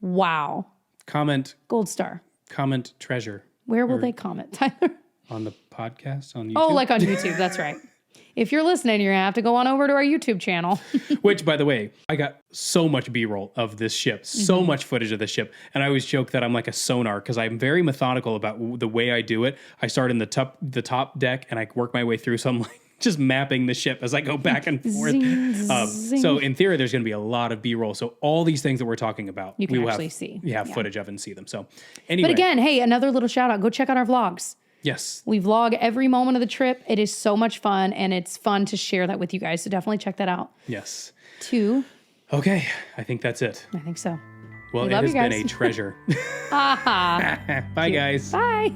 wow. Comment treasure. Where will they comment, Tyler? On the podcast on YouTube. Oh, like on YouTube. That's right. If you're listening, you're going to have to go on over to our YouTube channel. Which, by the way, I got so much B-roll of this ship, so much footage of the ship. And I always joke that I'm like a sonar because I'm very methodical about the way I do it. I start in the top deck and I work my way through. So I'm like just mapping the ship as I go back and forth. Zing. So in theory, there's going to be a lot of B-roll. So all these things that we're talking about, You can we will actually have, see. We have footage of and see them. So anyway. But again, hey, another little shout out. Go check out our vlogs. Yes. We vlog every moment of the trip. It is so much fun, and it's fun to share that with you guys. So definitely check that out. Yes. 2. Okay. I think that's it. I think so. Well, We it love has you been guys. a treasure. Aha. Bye, guys. Bye.